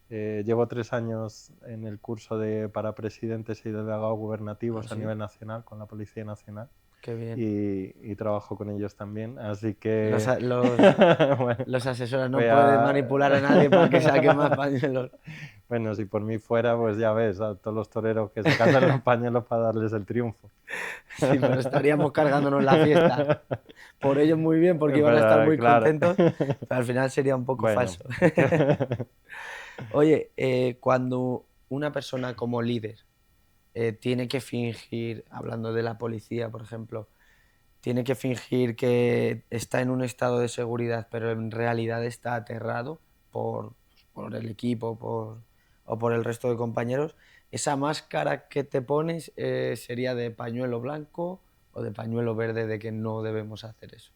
llevo 3 años en el curso para presidentes y delegados ¿Ah, gubernativos a sí? nivel nacional con la Policía Nacional Qué bien. y trabajo con ellos también. Así Los, que, a- los, bueno, los asesoras no voy pueden a... manipular a nadie para que saque más pañuelos. Bueno, si por mí fuera, pues ya ves, a todos los toreros que se casan los pañuelos para darles el triunfo. Sí, pero estaríamos cargándonos la fiesta. Por ellos muy bien, porque iban a estar Pero muy claro, contentos, pero al final sería un poco bueno. falso. Oye, cuando una persona como líder tiene que fingir, hablando de la policía, por ejemplo, tiene que fingir que está en un estado de seguridad, pero en realidad está aterrado por el equipo o por el resto de compañeros, ¿esa máscara que te pones sería de pañuelo blanco o de pañuelo verde de que no debemos hacer eso?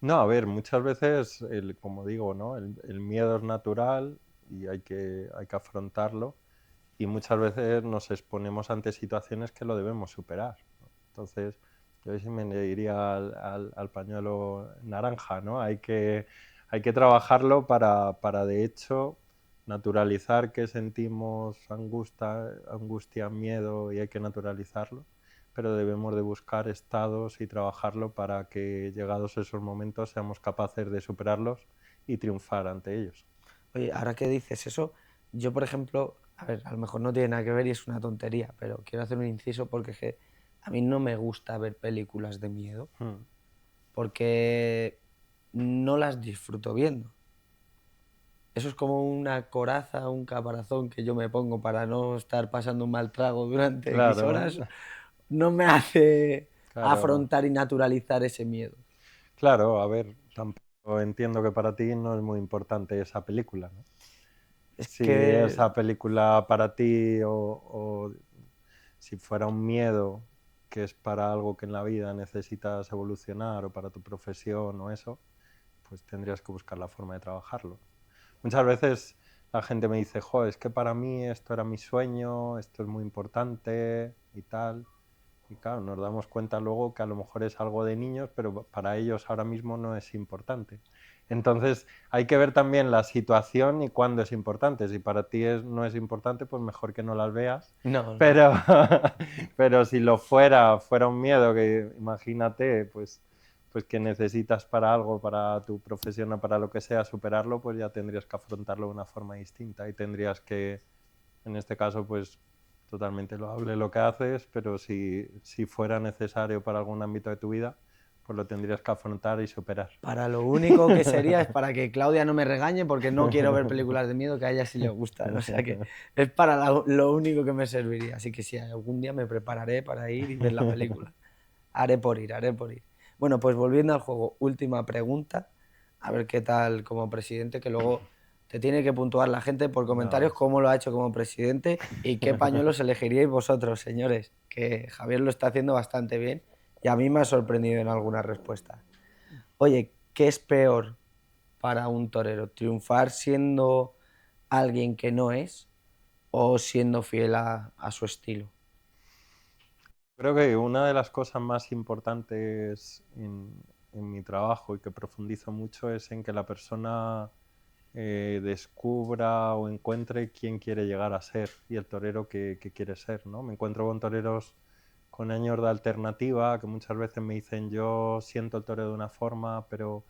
No, a ver, muchas veces, como digo, ¿no? El miedo es natural y hay que afrontarlo, y muchas veces nos exponemos ante situaciones que lo debemos superar, ¿no? Entonces, yo sí me iría al pañuelo naranja, ¿no? Hay que trabajarlo para de hecho naturalizar que sentimos angustia, miedo, y hay que naturalizarlo, pero debemos de buscar estados y trabajarlo para que llegados esos momentos seamos capaces de superarlos y triunfar ante ellos. Oye, ahora que dices eso, yo, por ejemplo, a ver, a lo mejor no tiene nada que ver y es una tontería, pero quiero hacer un inciso porque es que a mí no me gusta ver películas de miedo Mm. porque no las disfruto viendo. Eso es como una coraza, un caparazón que yo me pongo para no estar pasando un mal trago durante X Claro, horas. No me hace claro, afrontar y naturalizar ese miedo. claro, a ver, tampoco entiendo que para ti no es muy importante esa película, ¿no? Es Si que esa película para ti o si fuera un miedo que es para algo que en la vida necesitas evolucionar o para tu profesión o eso, pues tendrías que buscar la forma de trabajarlo. Muchas veces la gente me dice, jo, es que para mí esto era mi sueño, esto es muy importante y tal. Y claro, nos damos cuenta luego que a lo mejor es algo de niños, pero para ellos ahora mismo no es importante. Entonces hay que ver también la situación y cuándo es importante. Si para ti no es importante, pues mejor que no las veas. no, no. Pero, pero si lo fuera un miedo, que imagínate, pues que necesitas para algo, para tu profesión o para lo que sea, superarlo, pues ya tendrías que afrontarlo de una forma distinta y tendrías que, en este caso, pues totalmente loable lo que haces, pero si fuera necesario para algún ámbito de tu vida, pues lo tendrías que afrontar y superar. Para lo único que sería es para que Claudia no me regañe porque no quiero ver películas de miedo que a ella sí le gustan. O sea que es para lo único que me serviría. Así que si algún día me prepararé para ir y ver la película. Haré por ir, haré por ir. Bueno, pues volviendo al juego, última pregunta. A ver qué tal como presidente, que luego te tiene que puntuar la gente por No. comentarios cómo lo ha hecho como presidente y qué pañuelos elegiríais vosotros, señores. Que Javier lo está haciendo bastante bien y a mí me ha sorprendido en algunas respuestas. Oye, ¿qué es peor para un torero? ¿Triunfar siendo alguien que no es o siendo fiel a su estilo? Creo que una de las cosas más importantes en mi trabajo y que profundizo mucho es en que la persona descubra o encuentre quién quiere llegar a ser y el torero que quiere ser, ¿no? Me encuentro con toreros con años de alternativa que muchas veces me dicen yo siento el toreo de una forma, pero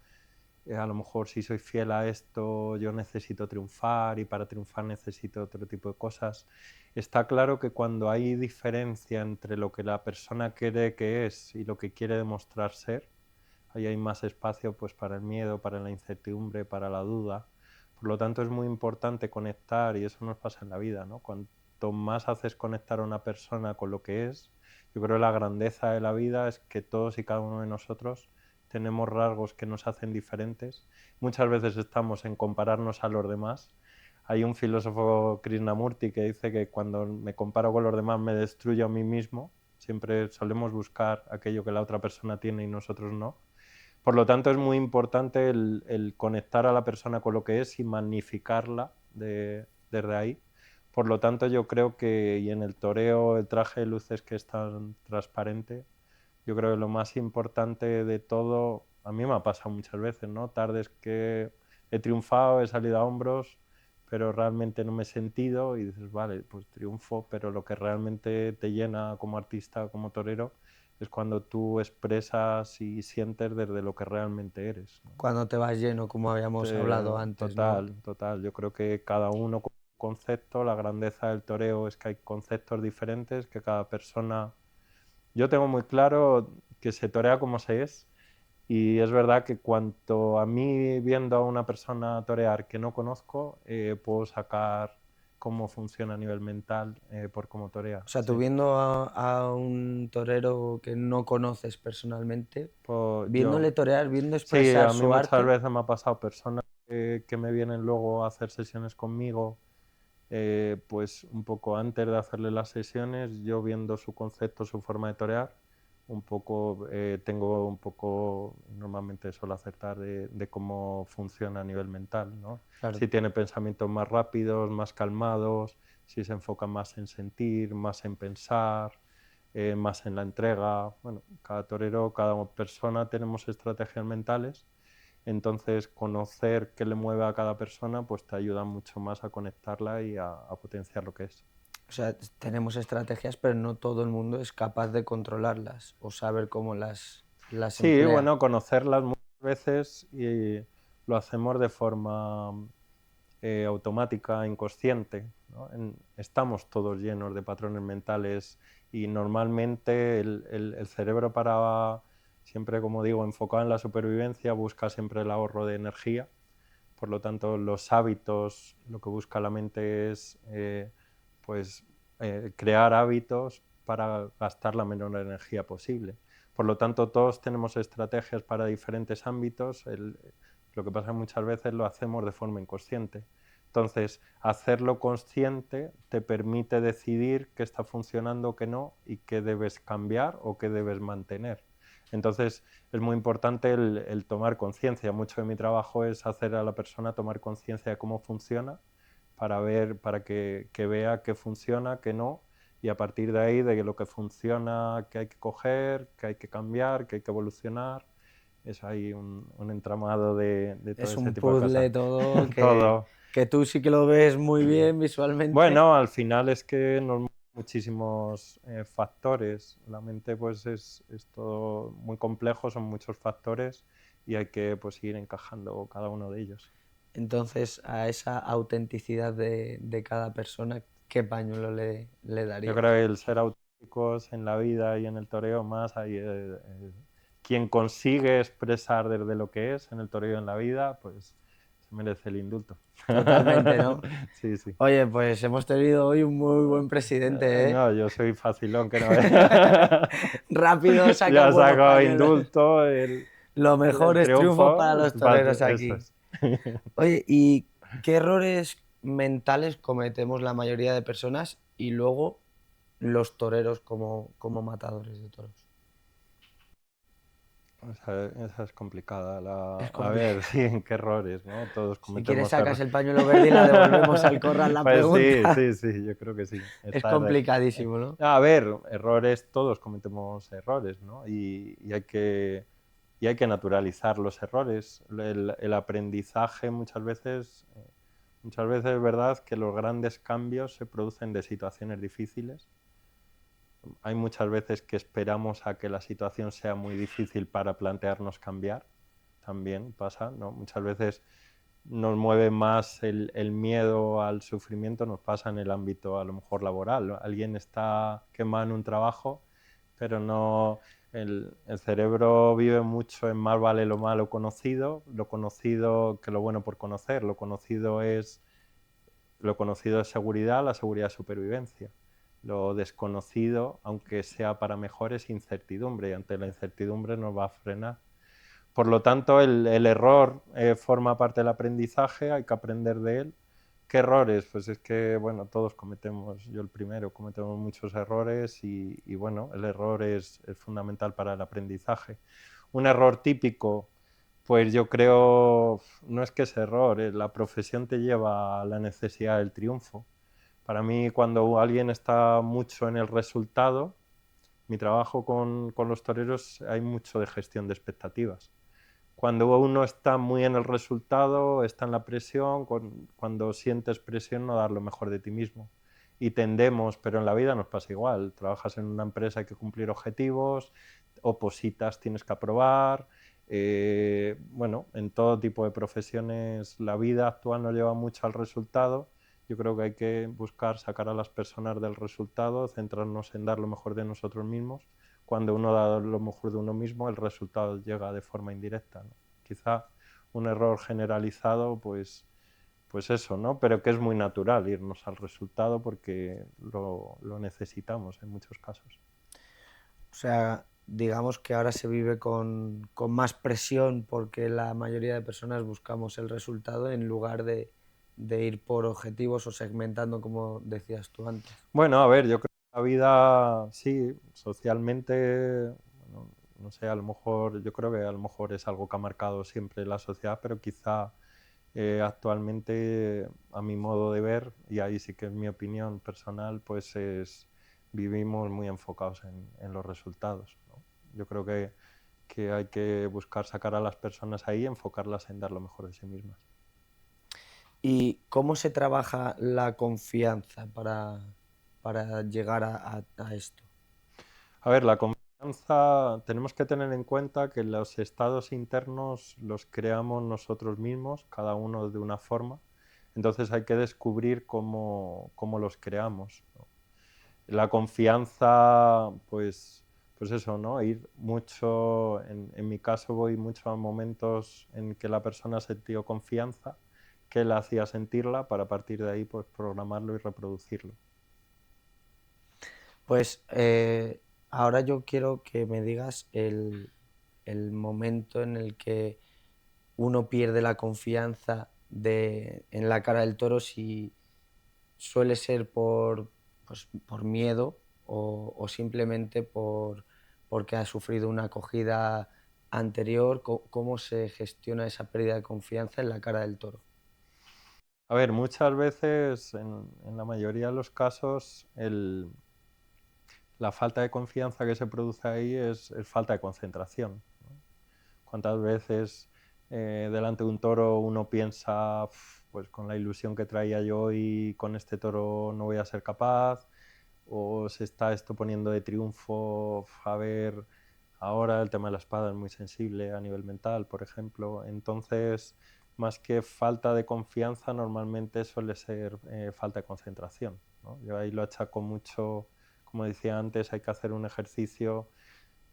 a lo mejor si soy fiel a esto yo necesito triunfar y para triunfar necesito otro tipo de cosas. Está claro que cuando hay diferencia entre lo que la persona cree que es y lo que quiere demostrar ser, ahí hay más espacio pues, para el miedo, para la incertidumbre, para la duda. Por lo tanto, es muy importante conectar, y eso nos pasa en la vida, ¿no? Cuanto más haces conectar a una persona con lo que es, yo creo que la grandeza de la vida es que todos y cada uno de nosotros tenemos rasgos que nos hacen diferentes. Muchas veces estamos en compararnos a los demás. Hay un filósofo, Krishnamurti, que dice que cuando me comparo con los demás me destruyo a mí mismo. Siempre solemos buscar aquello que la otra persona tiene y nosotros no. Por lo tanto, es muy importante el conectar a la persona con lo que es y magnificarla desde ahí. Por lo tanto, yo creo que, y en el toreo, el traje de luces que es tan transparente, yo creo que lo más importante de todo, a mí me ha pasado muchas veces, ¿no? Tardes que he triunfado, he salido a hombros, pero realmente no me he sentido y dices, vale, pues triunfo, pero lo que realmente te llena como artista, como torero, es cuando tú expresas y sientes desde lo que realmente eres, ¿no? Cuando te vas lleno, como habíamos hablado antes, ¿no? Total, total. Yo creo que cada uno con un concepto, la grandeza del toreo es que hay conceptos diferentes, que cada persona... Yo tengo muy claro que se torea como se es, y es verdad que cuanto a mí viendo a una persona torear que no conozco, puedo sacar cómo funciona a nivel mental por cómo torea. O sea, tú Sí. viendo a un torero que no conoces personalmente, Pues viéndole torear, viendo sí, expresar a mí su muchas arte, veces me ha pasado personas que me vienen luego a hacer sesiones conmigo, pues un poco antes de hacerle las sesiones, yo viendo su concepto, su forma de torear, un poco tengo un poco, normalmente suelo acertar de cómo funciona a nivel mental, ¿no? claro. Si tiene pensamientos más rápidos, más calmados, si se enfocan más en sentir, más en pensar, más en la entrega. Bueno, cada torero, cada persona tenemos estrategias mentales, entonces conocer qué le mueve a cada persona pues te ayuda mucho más a conectarla y a potenciar lo que es. O sea, tenemos estrategias, pero no todo el mundo es capaz de controlarlas o saber cómo las Sí, emplea. bueno, conocerlas muchas veces y lo hacemos de forma automática, inconsciente, ¿no? Estamos todos llenos de patrones mentales y normalmente el cerebro para, siempre como digo, enfocado en la supervivencia, busca siempre el ahorro de energía. Por lo tanto, los hábitos, lo que busca la mente es pues, crear hábitos para gastar la menor energía posible. Por lo tanto, todos tenemos estrategias para diferentes ámbitos. Lo que pasa muchas veces lo hacemos de forma inconsciente. Entonces, hacerlo consciente te permite decidir qué está funcionando, qué no, y qué debes cambiar o qué debes mantener. Entonces, es muy importante el tomar conciencia. Mucho de mi trabajo es hacer a la persona tomar conciencia de cómo funciona para que vea qué funciona, qué no, y a partir de ahí, de lo que funciona, que hay que coger, que hay que cambiar, que hay que evolucionar. Es ahí un entramado de todo Es ese un tipo de cosas. puzzle todo Todo. que tú sí que lo ves muy bien visualmente. Bueno, al final es que nos mueven muchísimos factores. La mente pues es todo muy complejo, son muchos factores y hay que pues ir encajando cada uno de ellos. Entonces, a esa autenticidad de cada persona, ¿qué pañuelo le Yo darías? creo que el ser auténticos en la vida y en el toreo más, hay, quien consigue expresar desde lo que es en el toreo y en la vida, pues se merece el indulto. Totalmente, ¿no? Sí, sí. Oye, pues hemos tenido hoy un muy buen presidente, ¿eh? No, yo soy facilón, que no. Rápido sacan Ya buenos saco pañuelos. indulto, Lo mejor el es triunfo para triunfo, los toreros eso aquí. es. Oye, ¿y qué errores mentales cometemos la mayoría de personas y luego los toreros como matadores de toros? Esa es complicada. Es A ver, complicado. sí, en qué errores, ¿no? Todos Si quieres cometemos sacas errores. el pañuelo verde y la devolvemos al corral la Pues sí, pregunta. sí, sí, yo creo que sí. Es Eh, complicadísimo, ¿no? a ver, errores, todos cometemos errores, ¿no? Y hay que naturalizar los errores. El aprendizaje muchas veces es verdad que los grandes cambios se producen de situaciones difíciles. Hay muchas veces que esperamos a que la situación sea muy difícil para plantearnos cambiar. También pasa, ¿no? Muchas veces nos mueve más el miedo al sufrimiento, nos pasa en el ámbito a lo mejor laboral, ¿no? Alguien está quemado en un trabajo, pero no, el cerebro vive mucho en más vale lo conocido que lo bueno por conocer, lo conocido es seguridad, la seguridad es supervivencia. Lo desconocido, aunque sea para mejor, es incertidumbre y ante la incertidumbre nos va a frenar. Por lo tanto, el error forma parte del aprendizaje, hay que aprender de él. ¿Qué errores? Pues es que, bueno, todos cometemos, yo el primero, cometemos muchos errores y bueno, el error es fundamental para el aprendizaje. Un error típico, pues yo creo, no es que es error, la profesión te lleva a la necesidad del triunfo. Para mí, cuando alguien está mucho en el resultado, mi trabajo con los toreros hay mucho de gestión de expectativas. Cuando uno está muy en el resultado, está en la presión, cuando sientes presión no dar lo mejor de ti mismo. Y tendemos, pero en la vida nos pasa igual, trabajas en una empresa, hay que cumplir objetivos, opositas tienes que aprobar, bueno, en todo tipo de profesiones la vida actual nos lleva mucho al resultado. Yo creo que hay que buscar sacar a las personas del resultado, centrarnos en dar lo mejor de nosotros mismos. Cuando uno da lo mejor de uno mismo, el resultado llega de forma indirecta, ¿no? Quizá un error generalizado, pues eso, ¿no? Pero que es muy natural irnos al resultado porque lo necesitamos en muchos casos. O sea, digamos que ahora se vive con más presión porque la mayoría de personas buscamos el resultado en lugar de ir por objetivos o segmentando, como decías tú antes. Bueno, a ver, yo creo que la vida, sí, socialmente, bueno, no sé, a lo mejor, yo creo que a lo mejor es algo que ha marcado siempre la sociedad, pero quizá Actualmente, a mi modo de ver, y ahí sí que es mi opinión personal, pues vivimos muy enfocados en los resultados, ¿no? Yo creo que hay que buscar sacar a las personas ahí y enfocarlas en dar lo mejor de sí mismas. ¿Y cómo se trabaja la confianza para llegar a esto? A ver, la confianza, tenemos que tener en cuenta que los estados internos los creamos nosotros mismos, cada uno de una forma. Entonces hay que descubrir cómo los creamos, ¿no? La confianza, pues eso, ¿no? Ir mucho, en mi caso voy mucho a momentos en que la persona ha sentido confianza, que le hacía sentirla, para partir de ahí pues programarlo y reproducirlo. Pues ahora yo quiero que me digas el momento en el que uno pierde la confianza en la cara del toro, si suele ser pues, por miedo o simplemente porque ha sufrido una acogida anterior. ¿Cómo se gestiona esa pérdida de confianza en la cara del toro? A ver, muchas veces, en la mayoría de los casos, la falta de confianza que se produce ahí es falta de concentración, ¿no? ¿Cuántas veces delante de un toro uno piensa, pues con la ilusión que traía yo y con este toro no voy a ser capaz? O se está esto poniendo de triunfo, a ver, ahora el tema de la espada es muy sensible a nivel mental, por ejemplo. Entonces, más que falta de confianza, normalmente suele ser falta de concentración, ¿no? Yo ahí lo achaco mucho, como decía antes, hay que hacer un ejercicio.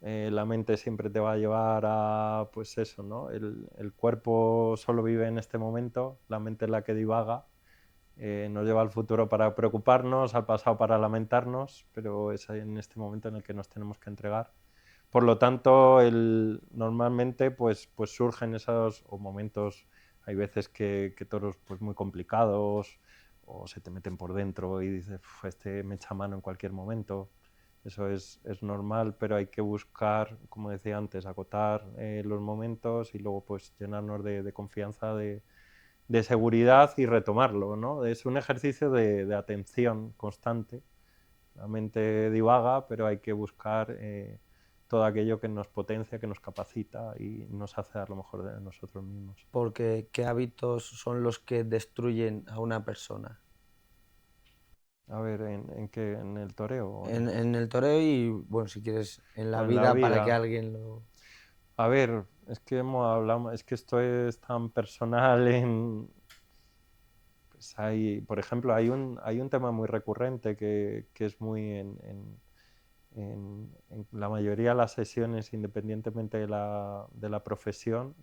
La mente siempre te va a llevar a, pues eso, ¿no? El cuerpo solo vive en este momento, la mente es la que divaga, nos lleva al futuro para preocuparnos, al pasado para lamentarnos, pero es en este momento en el que nos tenemos que entregar. Por lo tanto, normalmente pues surgen esos o momentos, hay veces que toros pues muy complicados o se te meten por dentro y dices, este me echa mano en cualquier momento. Eso es normal, pero hay que buscar, como decía antes, acotar los momentos y luego pues llenarnos de confianza, de seguridad y retomarlo, ¿no? Es un ejercicio de atención constante. La mente divaga, pero hay que buscar todo aquello que nos potencia, que nos capacita y nos hace dar lo mejor de nosotros mismos. Porque ¿qué hábitos son los que destruyen a una persona? A ver, ¿en qué? ¿En el toreo? En el toreo y, bueno, si quieres, en O la en la vida para que vida. alguien lo... A ver, es que hemos hablado, es que esto es tan personal pues por ejemplo, hay un tema muy recurrente que es muy en la mayoría de las sesiones, independientemente de la profesión,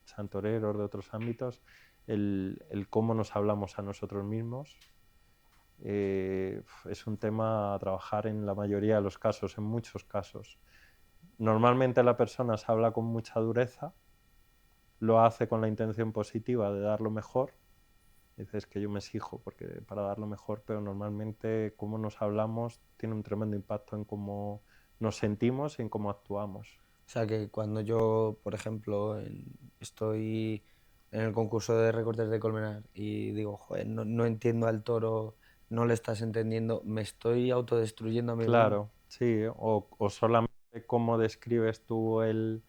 sean toreros de otros ámbitos, el cómo nos hablamos a nosotros mismos. Es un tema a trabajar en la mayoría de los casos, en muchos casos. Normalmente la persona se habla con mucha dureza, lo hace con la intención positiva de dar lo mejor. Dices que yo me exijo para dar lo mejor, pero normalmente cómo nos hablamos tiene un tremendo impacto en cómo nos sentimos y en cómo actuamos. O sea, que cuando yo, por ejemplo, estoy en el concurso de recortes de Colmenar y digo, joder, no entiendo al toro, no le estás entendiendo, me estoy autodestruyendo a mí mismo. Claro, sí, o solamente cómo describes tú el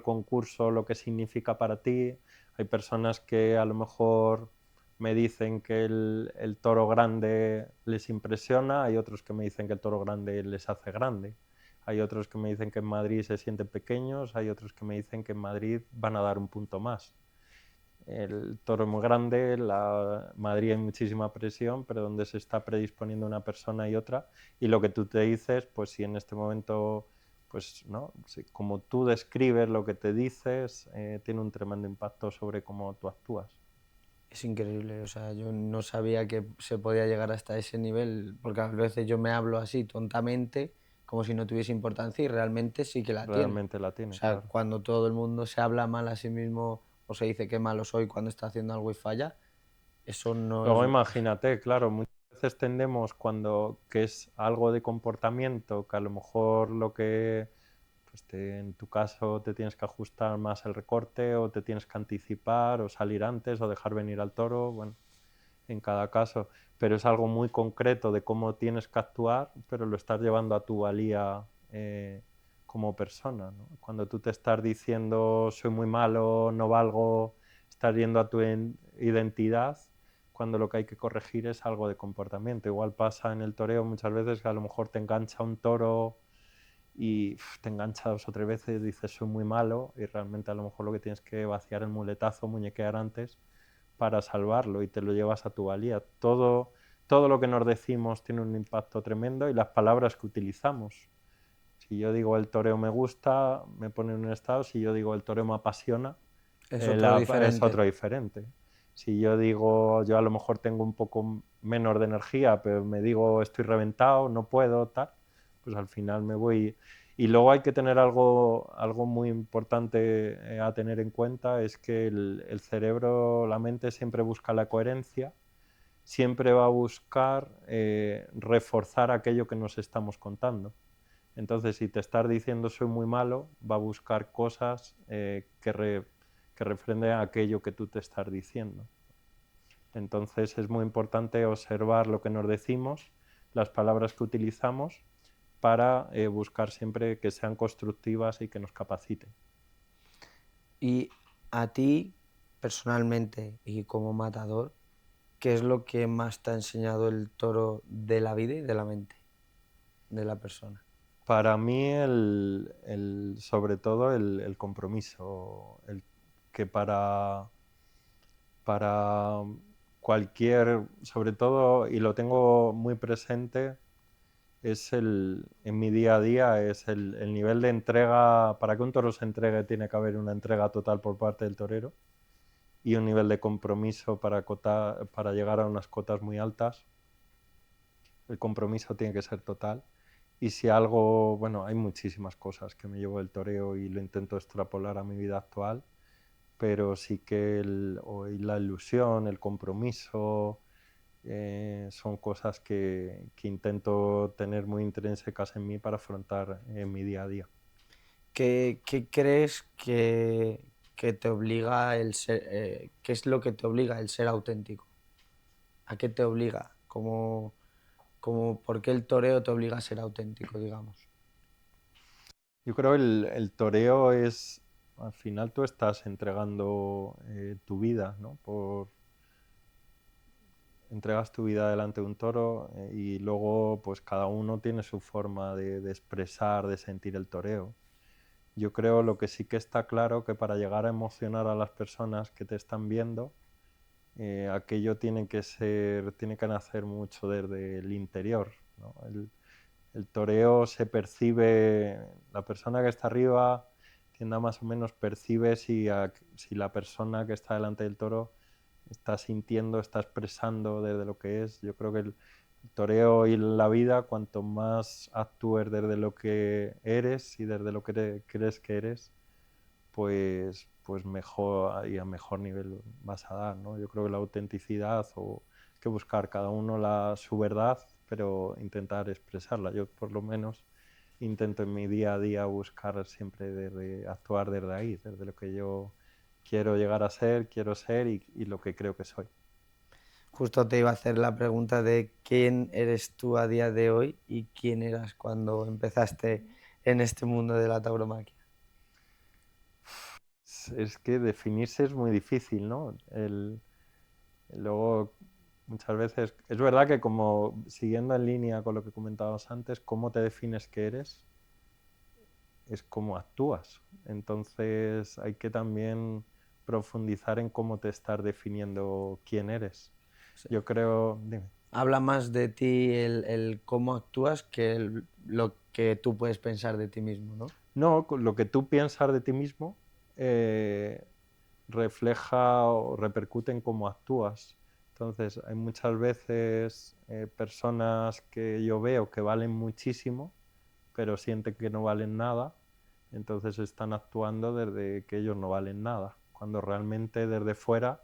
concurso, lo que significa para ti. Hay personas que a lo mejor me dicen que el toro grande les impresiona, hay otros que me dicen que el toro grande les hace grande, hay otros que me dicen que en Madrid se sienten pequeños, hay otros que me dicen que en Madrid van a dar un punto más. El toro es muy grande, la Madrid hay muchísima presión, pero donde se está predisponiendo una persona y otra, y lo que tú te dices, pues si en este momento, pues no, si, como tú describes lo que te dices, tiene un tremendo impacto sobre cómo tú actúas. Es increíble, o sea, yo no sabía que se podía llegar hasta ese nivel, porque a veces yo me hablo así tontamente, como si no tuviese importancia, y realmente sí que la tiene. Realmente la O tiene, sea, claro. cuando todo el mundo se habla mal a sí mismo o se dice qué malo soy cuando está haciendo algo y falla, eso no es... Luego imagínate, claro, muchas veces tendemos que es algo de comportamiento, que a lo mejor lo que pues en tu caso te tienes que ajustar más el recorte o te tienes que anticipar o salir antes o dejar venir al toro, bueno, en cada caso, pero es algo muy concreto de cómo tienes que actuar, pero lo estás llevando a tu valía como persona, ¿no? Cuando tú te estás diciendo soy muy malo, no valgo, estás yendo a tu identidad, cuando lo que hay que corregir es algo de comportamiento. Igual pasa en el toreo muchas veces que a lo mejor te engancha un toro y te engancha 2 o 3 veces, dices soy muy malo y realmente a lo mejor lo que tienes que vaciar el muletazo, muñequear antes para salvarlo y te lo llevas a tu valía. Todo lo que nos decimos tiene un impacto tremendo y las palabras que utilizamos. Si yo digo el toreo me gusta, me pone en un estado. Si yo digo el toreo me apasiona, Es otro es diferente. otro diferente. Si yo digo, yo a lo mejor tengo un poco menos de energía, pero me digo estoy reventado, no puedo, tal, pues al final me voy. Y luego hay que tener algo muy importante a tener en cuenta, es que el cerebro, la mente siempre busca la coherencia, siempre va a buscar reforzar aquello que nos estamos contando. Entonces, si te estás diciendo soy muy malo, va a buscar cosas que refrenden aquello que tú te estás diciendo. Entonces, es muy importante observar lo que nos decimos, las palabras que utilizamos, para buscar siempre que sean constructivas y que nos capaciten. Y a ti, personalmente y como matador, ¿qué es lo que más te ha enseñado el toro de la vida y de la mente de la persona? Para mí, sobre todo, el compromiso, que para cualquier, sobre todo, y lo tengo muy presente, en mi día a día, es el nivel de entrega. Para que un toro se entregue tiene que haber una entrega total por parte del torero y un nivel de compromiso para llegar a unas cotas muy altas. El compromiso tiene que ser total. Y si algo, bueno, hay muchísimas cosas que me llevo del toreo y lo intento extrapolar a mi vida actual, pero sí que la ilusión, el compromiso, son cosas que intento tener muy intrínsecas en mí para afrontar en mi día a día. ¿Qué crees que te obliga el ser, qué es lo que te obliga el ser auténtico? ¿A qué te obliga? ¿Por qué el toreo te obliga a ser auténtico, digamos? Yo creo que el toreo es, al final tú estás entregando tu vida, ¿no? Entregas tu vida delante de un toro y luego pues cada uno tiene su forma de expresar, de sentir el toreo. Yo creo lo que sí que está claro que para llegar a emocionar a las personas que te están viendo, aquello tiene que nacer mucho desde el interior, ¿no? El toreo se percibe, la persona que está arriba tienda más o menos percibe si la persona que está delante del toro está sintiendo, está expresando desde lo que es. Yo creo que el toreo y la vida, cuanto más actúes desde lo que eres y desde lo que crees que eres, pues mejor y a mejor nivel vas a dar, ¿no? Yo creo que la autenticidad o que buscar cada uno su verdad, pero intentar expresarla. Yo por lo menos intento en mi día a día buscar siempre actuar desde ahí, desde lo que yo quiero llegar a ser, quiero ser y lo que creo que soy. Justo te iba a hacer la pregunta de quién eres tú a día de hoy y quién eras cuando empezaste en este mundo de la tauromaquia. Es que definirse es muy difícil, ¿no? Luego, muchas veces, es verdad que como siguiendo en línea con lo que comentabas antes, cómo te defines que eres es cómo actúas. Entonces hay que también profundizar en cómo te estás definiendo quién eres. Sí. Yo creo, dime. Habla más de ti el cómo actúas que lo que tú puedes pensar de ti mismo, ¿no? No, lo que tú piensas de ti mismo eh, refleja o repercute en cómo actúas. Entonces, hay muchas veces personas que yo veo que valen muchísimo, pero sienten que no valen nada, entonces están actuando desde que ellos no valen nada, cuando realmente desde fuera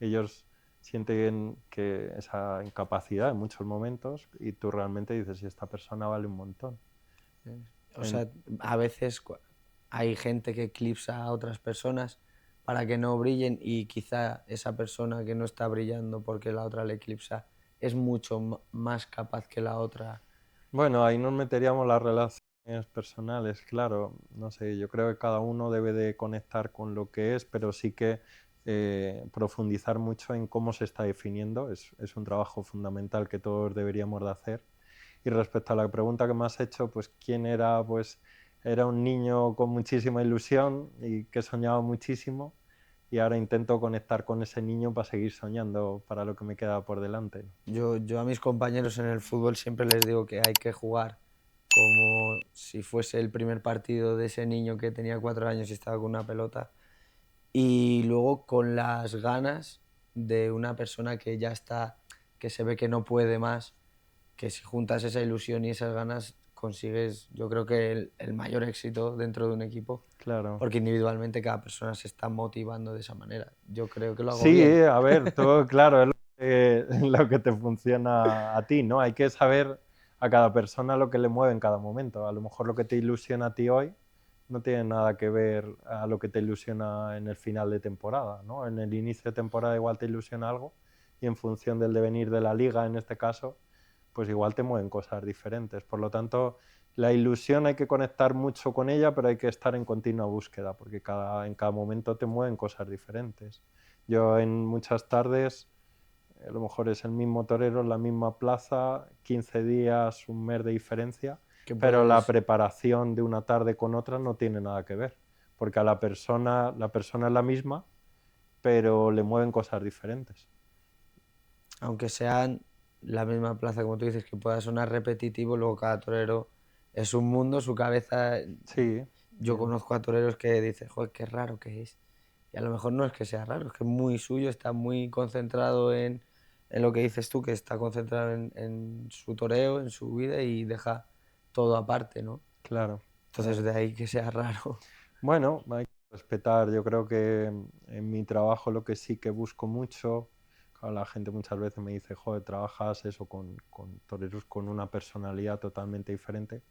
ellos sienten que esa incapacidad en muchos momentos y tú realmente dices, si esta persona vale un montón. O sea, a veces hay gente que eclipsa a otras personas para que no brillen y quizá esa persona que no está brillando porque la otra le eclipsa es mucho más capaz que la otra. Bueno, ahí nos meteríamos las relaciones personales, claro. No sé, yo creo que cada uno debe de conectar con lo que es, pero sí que profundizar mucho en cómo se está definiendo. Es un trabajo fundamental que todos deberíamos de hacer. Y respecto a la pregunta que me has hecho, pues quién era, pues era un niño con muchísima ilusión y que soñaba muchísimo. Y ahora intento conectar con ese niño para seguir soñando para lo que me queda por delante. Yo a mis compañeros en el fútbol siempre les digo que hay que jugar como si fuese el primer partido de ese niño que tenía 4 años y estaba con una pelota. Y luego con las ganas de una persona que ya está, que se ve que no puede más, que si juntas esa ilusión y esas ganas consigues, yo creo que el mayor éxito dentro de un equipo, Claro. porque individualmente cada persona se está motivando de esa manera. Yo creo que lo hago Sí, bien. a ver, todo claro, es lo que te funciona a ti, ¿no? Hay que saber a cada persona lo que le mueve en cada momento. A lo mejor lo que te ilusiona a ti hoy no tiene nada que ver a lo que te ilusiona en el final de temporada, ¿no? En el inicio de temporada igual te ilusiona algo y en función del devenir de la liga, en este caso, pues igual te mueven cosas diferentes. Por lo tanto, la ilusión hay que conectar mucho con ella, pero hay que estar en continua búsqueda, porque en cada momento te mueven cosas diferentes. Yo en muchas tardes, a lo mejor es el mismo torero, la misma plaza, 15 días, un mes de diferencia, Que pero la puedes, preparación de una tarde con otra no tiene nada que ver, porque a la persona es la misma, pero le mueven cosas diferentes. aunque sean la misma plaza, como tú dices, que pueda sonar repetitivo, luego cada torero es un mundo, su cabeza. Sí, Yo sí, conozco a toreros que dicen, joder, qué raro que es. Y a lo mejor no es que sea raro, es que es muy suyo, está muy concentrado en lo que dices tú, que está concentrado en su toreo, en su vida y deja todo aparte, ¿no? claro, Entonces claro. de ahí que sea raro. Bueno, hay que respetar. Yo creo que en mi trabajo lo que sí que busco mucho, claro, la gente muchas veces me dice, joder, trabajas eso con toreros con una personalidad totalmente diferente.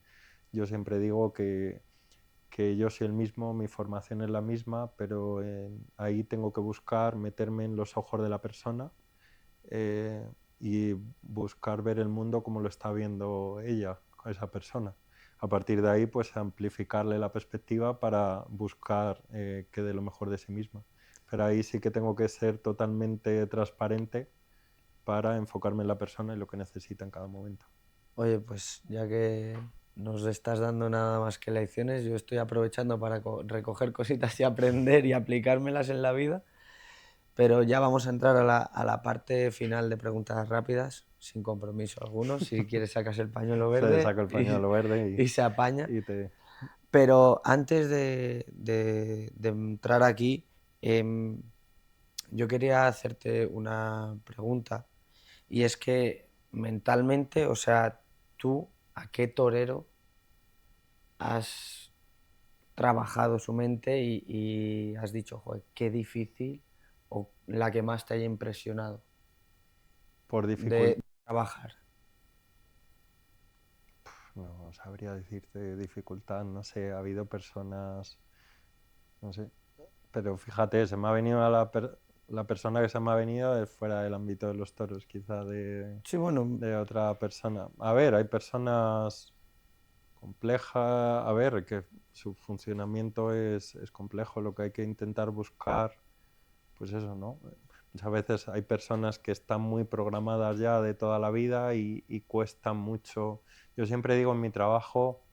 Yo siempre digo que yo soy el mismo, mi formación es la misma, pero ahí tengo que buscar meterme en los ojos de la persona eh, y buscar ver el mundo como lo está viendo ella, esa persona. A partir de ahí, pues amplificarle la perspectiva para buscar que dé lo mejor de sí misma. Pero ahí sí que tengo que ser totalmente transparente para enfocarme en la persona y lo que necesita en cada momento. Oye, pues ya que nos estás dando nada más que lecciones, yo estoy aprovechando para recoger cositas y aprender y aplicármelas en la vida. Pero ya vamos a entrar a la parte final de preguntas rápidas, sin compromiso alguno. Si quieres sacas el pañuelo Se verde saca el pañuelo verde y se apaña. y te... Pero antes de entrar aquí, em, yo quería hacerte una pregunta. Y es que mentalmente, o sea, tú, ¿a qué torero has trabajado su mente y has dicho, joder, qué difícil o la que más te haya impresionado Por de dificultad, trabajar? no sabría decirte dificultad, no sé, ha habido personas, no sé, pero fíjate, se me ha venido la persona que se me ha venido es fuera del ámbito de los toros, quizá Sí, bueno, de otra persona. A ver, hay personas complejas, a ver, que su funcionamiento es complejo, lo que hay que intentar buscar, pues eso, ¿no? Muchas veces hay personas que están muy programadas ya de toda la vida y cuesta mucho. Yo siempre digo en mi trabajo,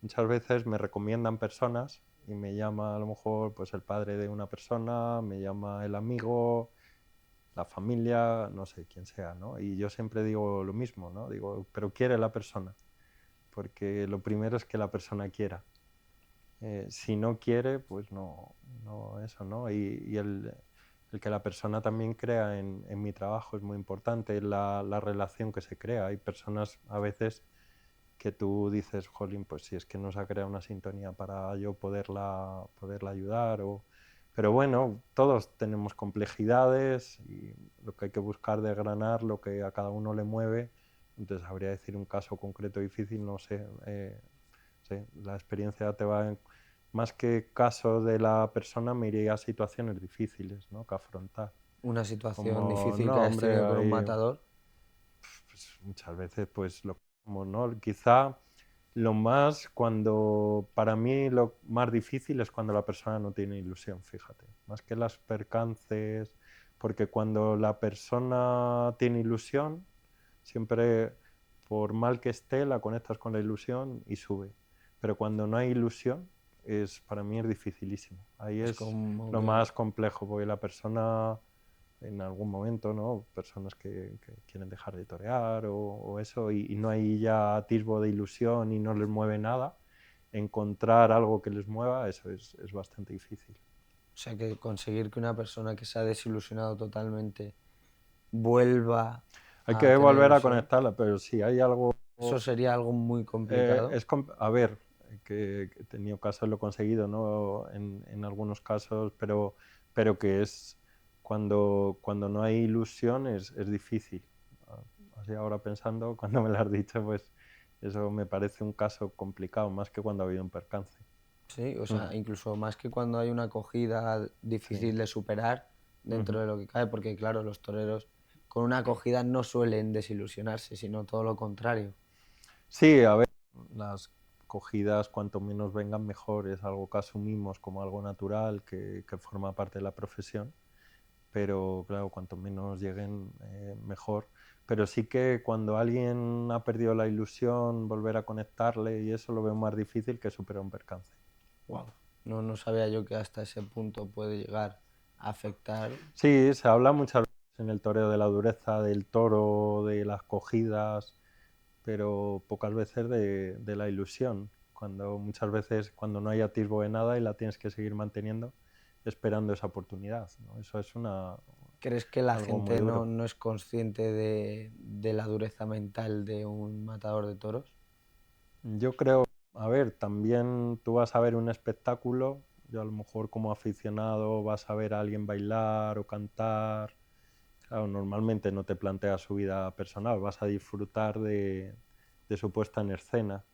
muchas veces me recomiendan personas y me llama a lo mejor pues el padre de una persona, me llama el amigo, la familia, no sé quién sea, ¿no? Y yo siempre digo lo mismo, ¿no? Digo, pero quiere la persona, porque lo primero es que la persona quiera. Si no quiere, pues no eso, ¿no? Y el que la persona también crea en mi trabajo es muy importante, la relación que se crea. Hay personas a veces que tú dices, jolín, pues si es que nos ha creado una sintonía para yo poderla ayudar. Pero bueno, todos tenemos complejidades y lo que hay que buscar desgranar, lo que a cada uno le mueve. Entonces, habría decir un caso concreto difícil, no sé. sí, la experiencia te va... Más que caso de la persona, me iría a situaciones difíciles, ¿no? Que afrontar. Una situación Como, difícil que no, hayas hombre, tenido con un hay... matador. Pues muchas veces, pues, como no, quizá lo más cuando, para mí lo más difícil es cuando la persona no tiene ilusión, fíjate, más que las percances, porque cuando la persona tiene ilusión, siempre, por mal que esté, la conectas con la ilusión y sube, pero cuando no hay ilusión, para mí es dificilísimo, ahí Es es como lo que más complejo, porque la persona en algún momento, ¿no? Personas que quieren dejar de torear o eso, y no hay ya atisbo de ilusión y no les mueve nada, encontrar algo que les mueva, eso es bastante difícil. O sea, que conseguir que una persona que se ha desilusionado totalmente vuelva Hay a que tener volver a ilusión, conectarla, pero sí, hay algo... eso sería algo muy complicado. a ver, que he tenido casos, lo he conseguido, ¿no? En algunos casos, pero que es cuando no hay ilusión es difícil. Así ahora pensando, cuando me lo has dicho, pues eso me parece un caso complicado, más que cuando ha habido un percance. Sí, o Mm, sea, incluso más que cuando hay una acogida sí. difícil de superar dentro Ujú. de lo que cabe, porque claro, los toreros con una acogida no suelen desilusionarse, sino todo lo contrario. Sí, a ver, las cogidas cuanto menos vengan mejor, es algo que asumimos como algo natural, que forma parte de la profesión, pero claro, cuanto menos lleguen, mejor. Pero sí que cuando alguien ha perdido la ilusión, volver a conectarle y eso lo veo más difícil que superar un percance. Wow. No, no sabía yo que hasta ese punto puede llegar a afectar. Sí, se habla muchas veces en el toreo de la dureza del toro, de las cogidas, pero pocas veces de la ilusión. Muchas veces cuando no hay atisbo de nada y la tienes que seguir manteniendo esperando esa oportunidad, ¿no? Eso es ¿Crees que la algo muy gente no, duro. no es consciente de la dureza mental de un matador de toros? Yo creo, a ver, también tú vas a ver un espectáculo, yo a lo mejor como aficionado vas a ver a alguien bailar o cantar. Claro, normalmente no te planteas su vida personal, vas a disfrutar de su puesta en escena,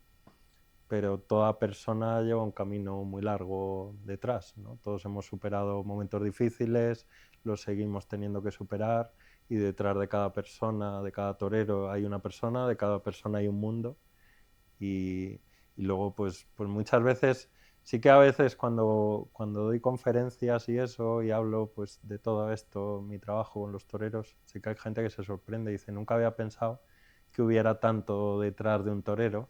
pero toda persona lleva un camino muy largo detrás, ¿no? Todos hemos superado momentos difíciles, los seguimos teniendo que superar y detrás de cada persona, de cada torero hay una persona, de cada persona hay un mundo y, y luego pues muchas veces, sí que a veces cuando doy conferencias y eso y hablo pues de todo esto, mi trabajo con los toreros, sí que hay gente que se sorprende y dice, nunca había pensado que hubiera tanto detrás de un torero,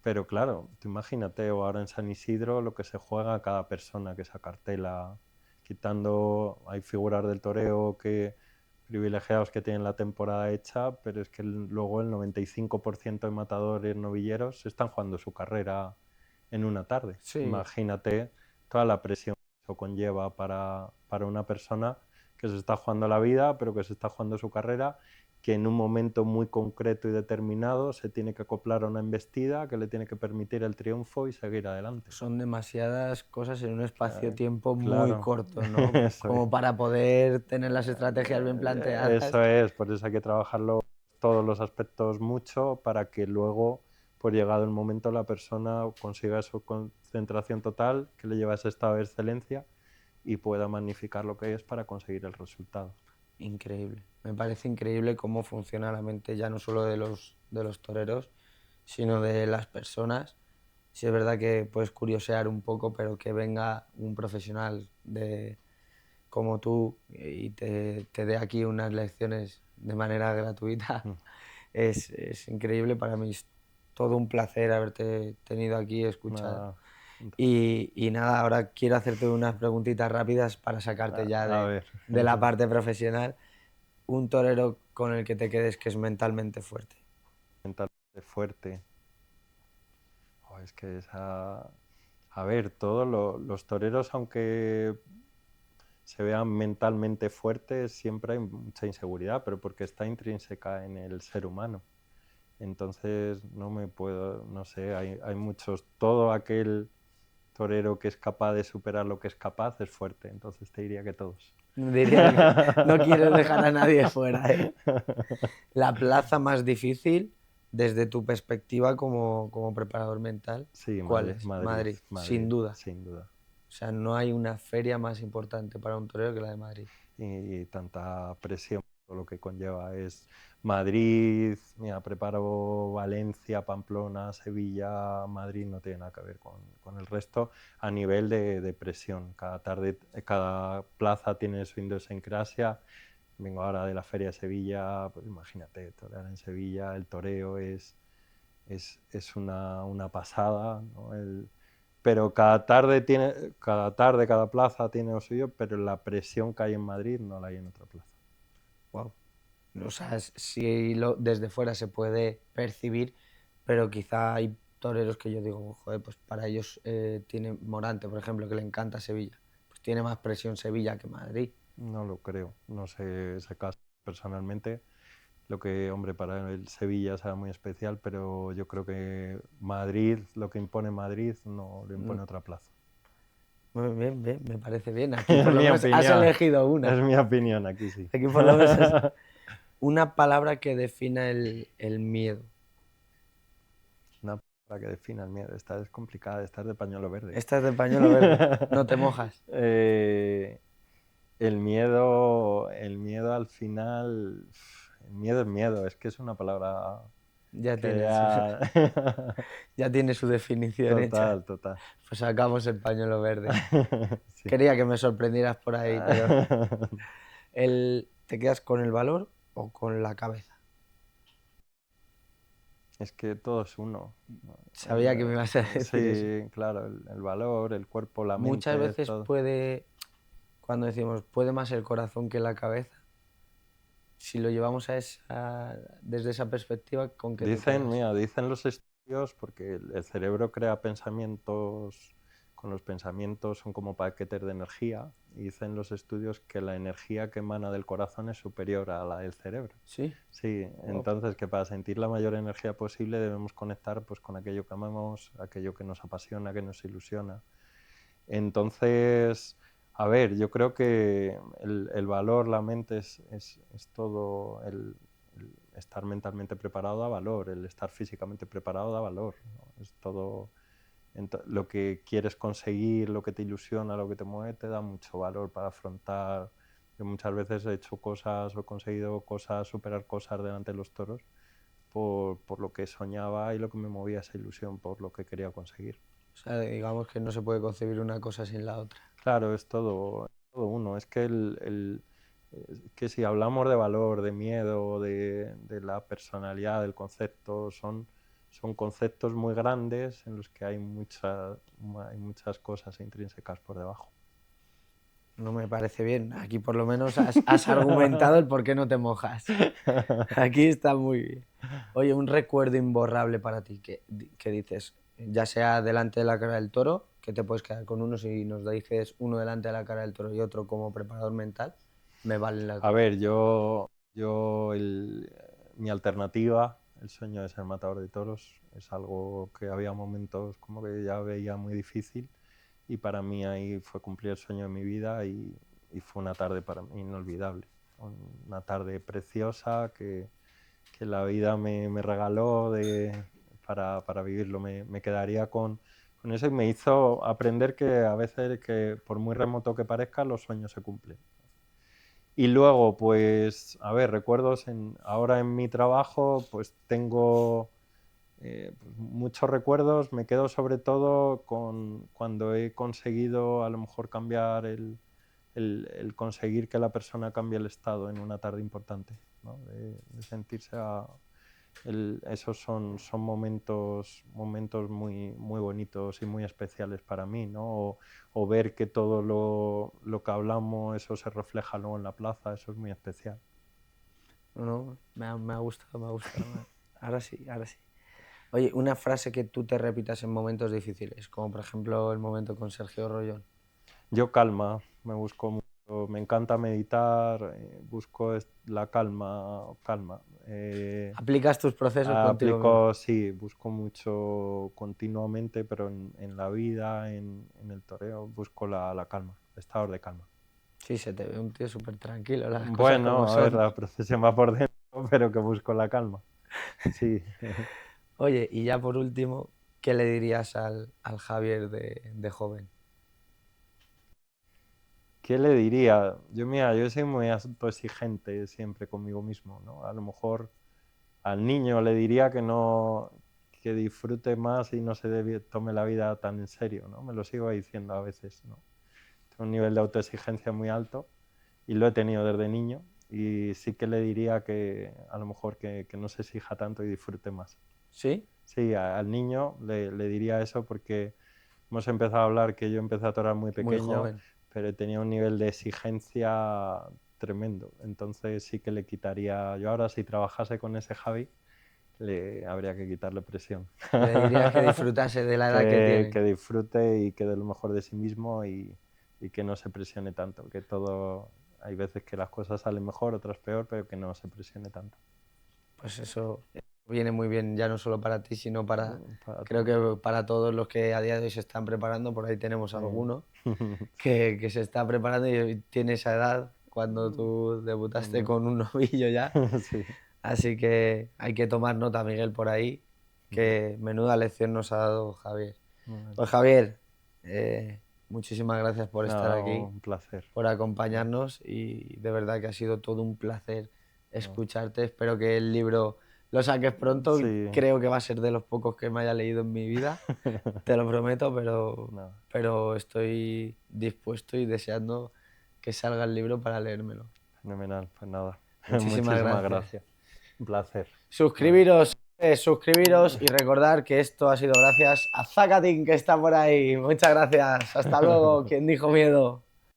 pero claro, tú imagínate, o ahora en San Isidro, lo que se juega cada persona que esa cartela, quitando, hay figuras del toreo que privilegiados que tienen la temporada hecha, pero es que luego el 95% de matadores novilleros están jugando su carrera en una tarde. Sí, Imagínate toda la presión que eso conlleva para una persona que se está jugando la vida, pero que se está jugando su carrera, que en un momento muy concreto y determinado se tiene que acoplar a una embestida que le tiene que permitir el triunfo y seguir adelante. son demasiadas cosas en un espacio-tiempo muy Claro, corto, ¿no? eso es. Como para poder tener las estrategias bien planteadas. Eso es, por eso hay que trabajarlo todos los aspectos mucho para que luego, pues llegado el momento, la persona consiga esa concentración total que le lleva a ese estado de excelencia y pueda magnificar lo que es para conseguir el resultado. Increíble. Me parece increíble cómo funciona la mente ya no solo de los toreros, sino de las personas. Sí es verdad que puedes curiosear un poco, pero que venga un profesional como tú y te dé aquí unas lecciones de manera gratuita, Mm. es increíble. Para mí es todo un placer haberte tenido aquí, escuchar. Nada, Y nada, ahora quiero hacerte unas preguntitas rápidas para sacarte ya a ver, de la parte profesional. Un torero con el que te quedes que es mentalmente fuerte. mentalmente fuerte. Oh, es que a ver, todos los toreros, aunque se vean mentalmente fuertes, siempre hay mucha inseguridad, pero porque está intrínseca en el ser humano. Entonces no sé, hay muchos, todo aquel torero que es capaz de superar lo que es capaz es fuerte, entonces te diría que todos. Diría que no quieres dejar a nadie fuera, ¿eh? La plaza más difícil Desde tu perspectiva como preparador mental, Sí, ¿cuál Madrid, es? Madrid, Madrid, sin Madrid, duda. sin duda. O sea, no hay una feria más importante para un torero que la de Madrid. Y tanta presión, todo lo que conlleva es Madrid, mira, preparo Valencia, Pamplona, Sevilla, Madrid, no tiene nada que ver con el resto a nivel de presión. Cada tarde, cada plaza tiene su idiosincrasia. Vengo ahora de la Feria de Sevilla, pues imagínate, torear en Sevilla, el toreo es una pasada, ¿no? Pero cada plaza tiene lo suyo, pero la presión que hay en Madrid no la hay en otra plaza. Wow. O sea, si desde fuera se puede percibir, pero quizá hay toreros que yo digo, joder, pues para ellos tiene Morante, por ejemplo, que le encanta Sevilla. Pues tiene más presión Sevilla que Madrid. No lo creo, no sé ese caso personalmente. Lo que, hombre, para el Sevilla será muy especial, pero yo creo que Madrid, lo que impone Madrid, no lo impone otra plaza. Muy bien, bien, me parece bien. Aquí Es por lo mi menos has opinión, elegido una. es mi opinión, aquí sí. Aquí por lo menos una palabra que defina el miedo. Una palabra que defina el miedo, esta es complicada, esta es de pañuelo verde. Esta es de pañuelo verde, no te mojas. El miedo al final, el miedo es miedo, es que es una palabra Ya que tiene su, ya... ya tiene su definición hecha. Total, total. Pues sacamos el pañuelo verde. Sí. Quería que me sorprendieras por ahí, pero ¿te quedas con el valor o con la cabeza? Es que todo es uno. Sabía que me ibas a decir eso. Sí, claro, el valor, el cuerpo, la Muchas mente, veces todo. cuando decimos puede más el corazón que la cabeza, si lo llevamos desde esa perspectiva, ¿con qué te Dicen, quedas? mira, dicen los estudios, porque el cerebro crea pensamientos, con los pensamientos son como paquetes de energía, y dicen los estudios que la energía que emana del corazón es superior a la del cerebro. ¿Sí? Sí, Wow. entonces que para sentir la mayor energía posible debemos conectar pues, con aquello que amamos, aquello que nos apasiona, que nos ilusiona. Entonces, a ver, yo creo que el valor, la mente es todo, el estar mentalmente preparado da valor, el estar físicamente preparado da valor, ¿no? Es todo lo que quieres conseguir, lo que te ilusiona, lo que te mueve, te da mucho valor para afrontar. Yo muchas veces he hecho cosas o he conseguido cosas, superar cosas delante de los toros por lo que soñaba y lo que me movía esa ilusión, por lo que quería conseguir. O sea, digamos que no se puede concebir una cosa sin la otra. Claro, es todo uno. Es que, que si hablamos de valor, de miedo, de la personalidad, del concepto, son conceptos muy grandes en los que hay muchas cosas intrínsecas por debajo. No me parece bien. Aquí por lo menos has argumentado el por qué no te mojas. Aquí está muy bien. Oye, un recuerdo imborrable para ti que dices, ya sea delante de la cara del toro, que te puedes quedar con uno si nos dices uno delante de la cara del toro y otro como preparador mental, me valen las A dos. ver, mi alternativa, el sueño de ser matador de toros, es algo que había momentos como que ya veía muy difícil y para mí ahí fue cumplir el sueño de mi vida y fue una tarde para mí inolvidable. Una tarde preciosa que la vida me regaló para vivirlo. Me quedaría con eso y me hizo aprender que a veces, que por muy remoto que parezca, los sueños se cumplen. Y luego, pues, a ver, recuerdos, ahora en mi trabajo, pues tengo pues, muchos recuerdos, me quedo sobre todo con cuando he conseguido a lo mejor cambiar el conseguir que la persona cambie el estado en una tarde importante, ¿no? De sentirse esos son momentos muy, muy bonitos y muy especiales para mí, ¿no? O ver que todo lo que hablamos, eso se refleja luego en la plaza, eso es muy especial. No, no, me ha gustado, me ha gustado. Ahora sí, ahora sí. Oye, una frase que tú te repitas en momentos difíciles, como por ejemplo el momento con Sergio Rollón. Yo calma, me busco mucho, me encanta meditar, busco la calma. Aplicas tus procesos contigo mismo. Aplico, sí, busco mucho continuamente, pero en la vida, en el toreo, busco la calma, estados de calma. Sí, se te ve un tío súper tranquilo, las cosas como Bueno, a ver, son. la procesión va por dentro, pero que busco la calma. Sí. Oye, y ya por último, ¿qué le dirías al Javier de joven? ¿Qué le diría? Mira, yo soy muy autoexigente siempre conmigo mismo, ¿no? A lo mejor al niño le diría que no, que disfrute más y no tome la vida tan en serio, ¿no? Me lo sigo diciendo a veces, ¿no? Tengo un nivel de autoexigencia muy alto y lo he tenido desde niño y sí que le diría que a lo mejor que no se exija tanto y disfrute más. ¿Sí? Sí, al niño le diría eso porque hemos empezado a hablar que yo empecé a torar muy Muy pequeño, joven. pero tenía un nivel de exigencia tremendo. Entonces sí que le quitaría, yo ahora si trabajase con ese Javi, habría que quitarle presión. Le dirías que disfrutase de la edad que tiene. Que disfrute y que dé lo mejor de sí mismo y que no se presione tanto, que todo, hay veces que las cosas salen mejor, otras peor, pero que no se presione tanto. Pues eso viene muy bien, ya no solo para ti, sino Para creo todos. que para todos los que a día de hoy se están preparando. Por ahí tenemos alguno que se está preparando y tiene esa edad cuando tú debutaste con un novillo ya. Sí. Así que hay que tomar nota, Miguel, por ahí, que menuda lección nos ha dado Javier. Pues Javier, muchísimas gracias por estar Nada, aquí, un placer. por acompañarnos y de verdad que ha sido todo un placer escucharte. Espero que el libro lo saques pronto. Sí. Creo que va a ser de los pocos que me haya leído en mi vida, te lo prometo, No, pero estoy dispuesto y deseando que salga el libro para leérmelo. fenomenal, pues nada. Muchísimas Muchísimas gracias. gracias. Un placer. Suscribiros y recordar que esto ha sido gracias a Zacatín, que está por ahí. Muchas gracias. Hasta luego. ¿Quién dijo miedo?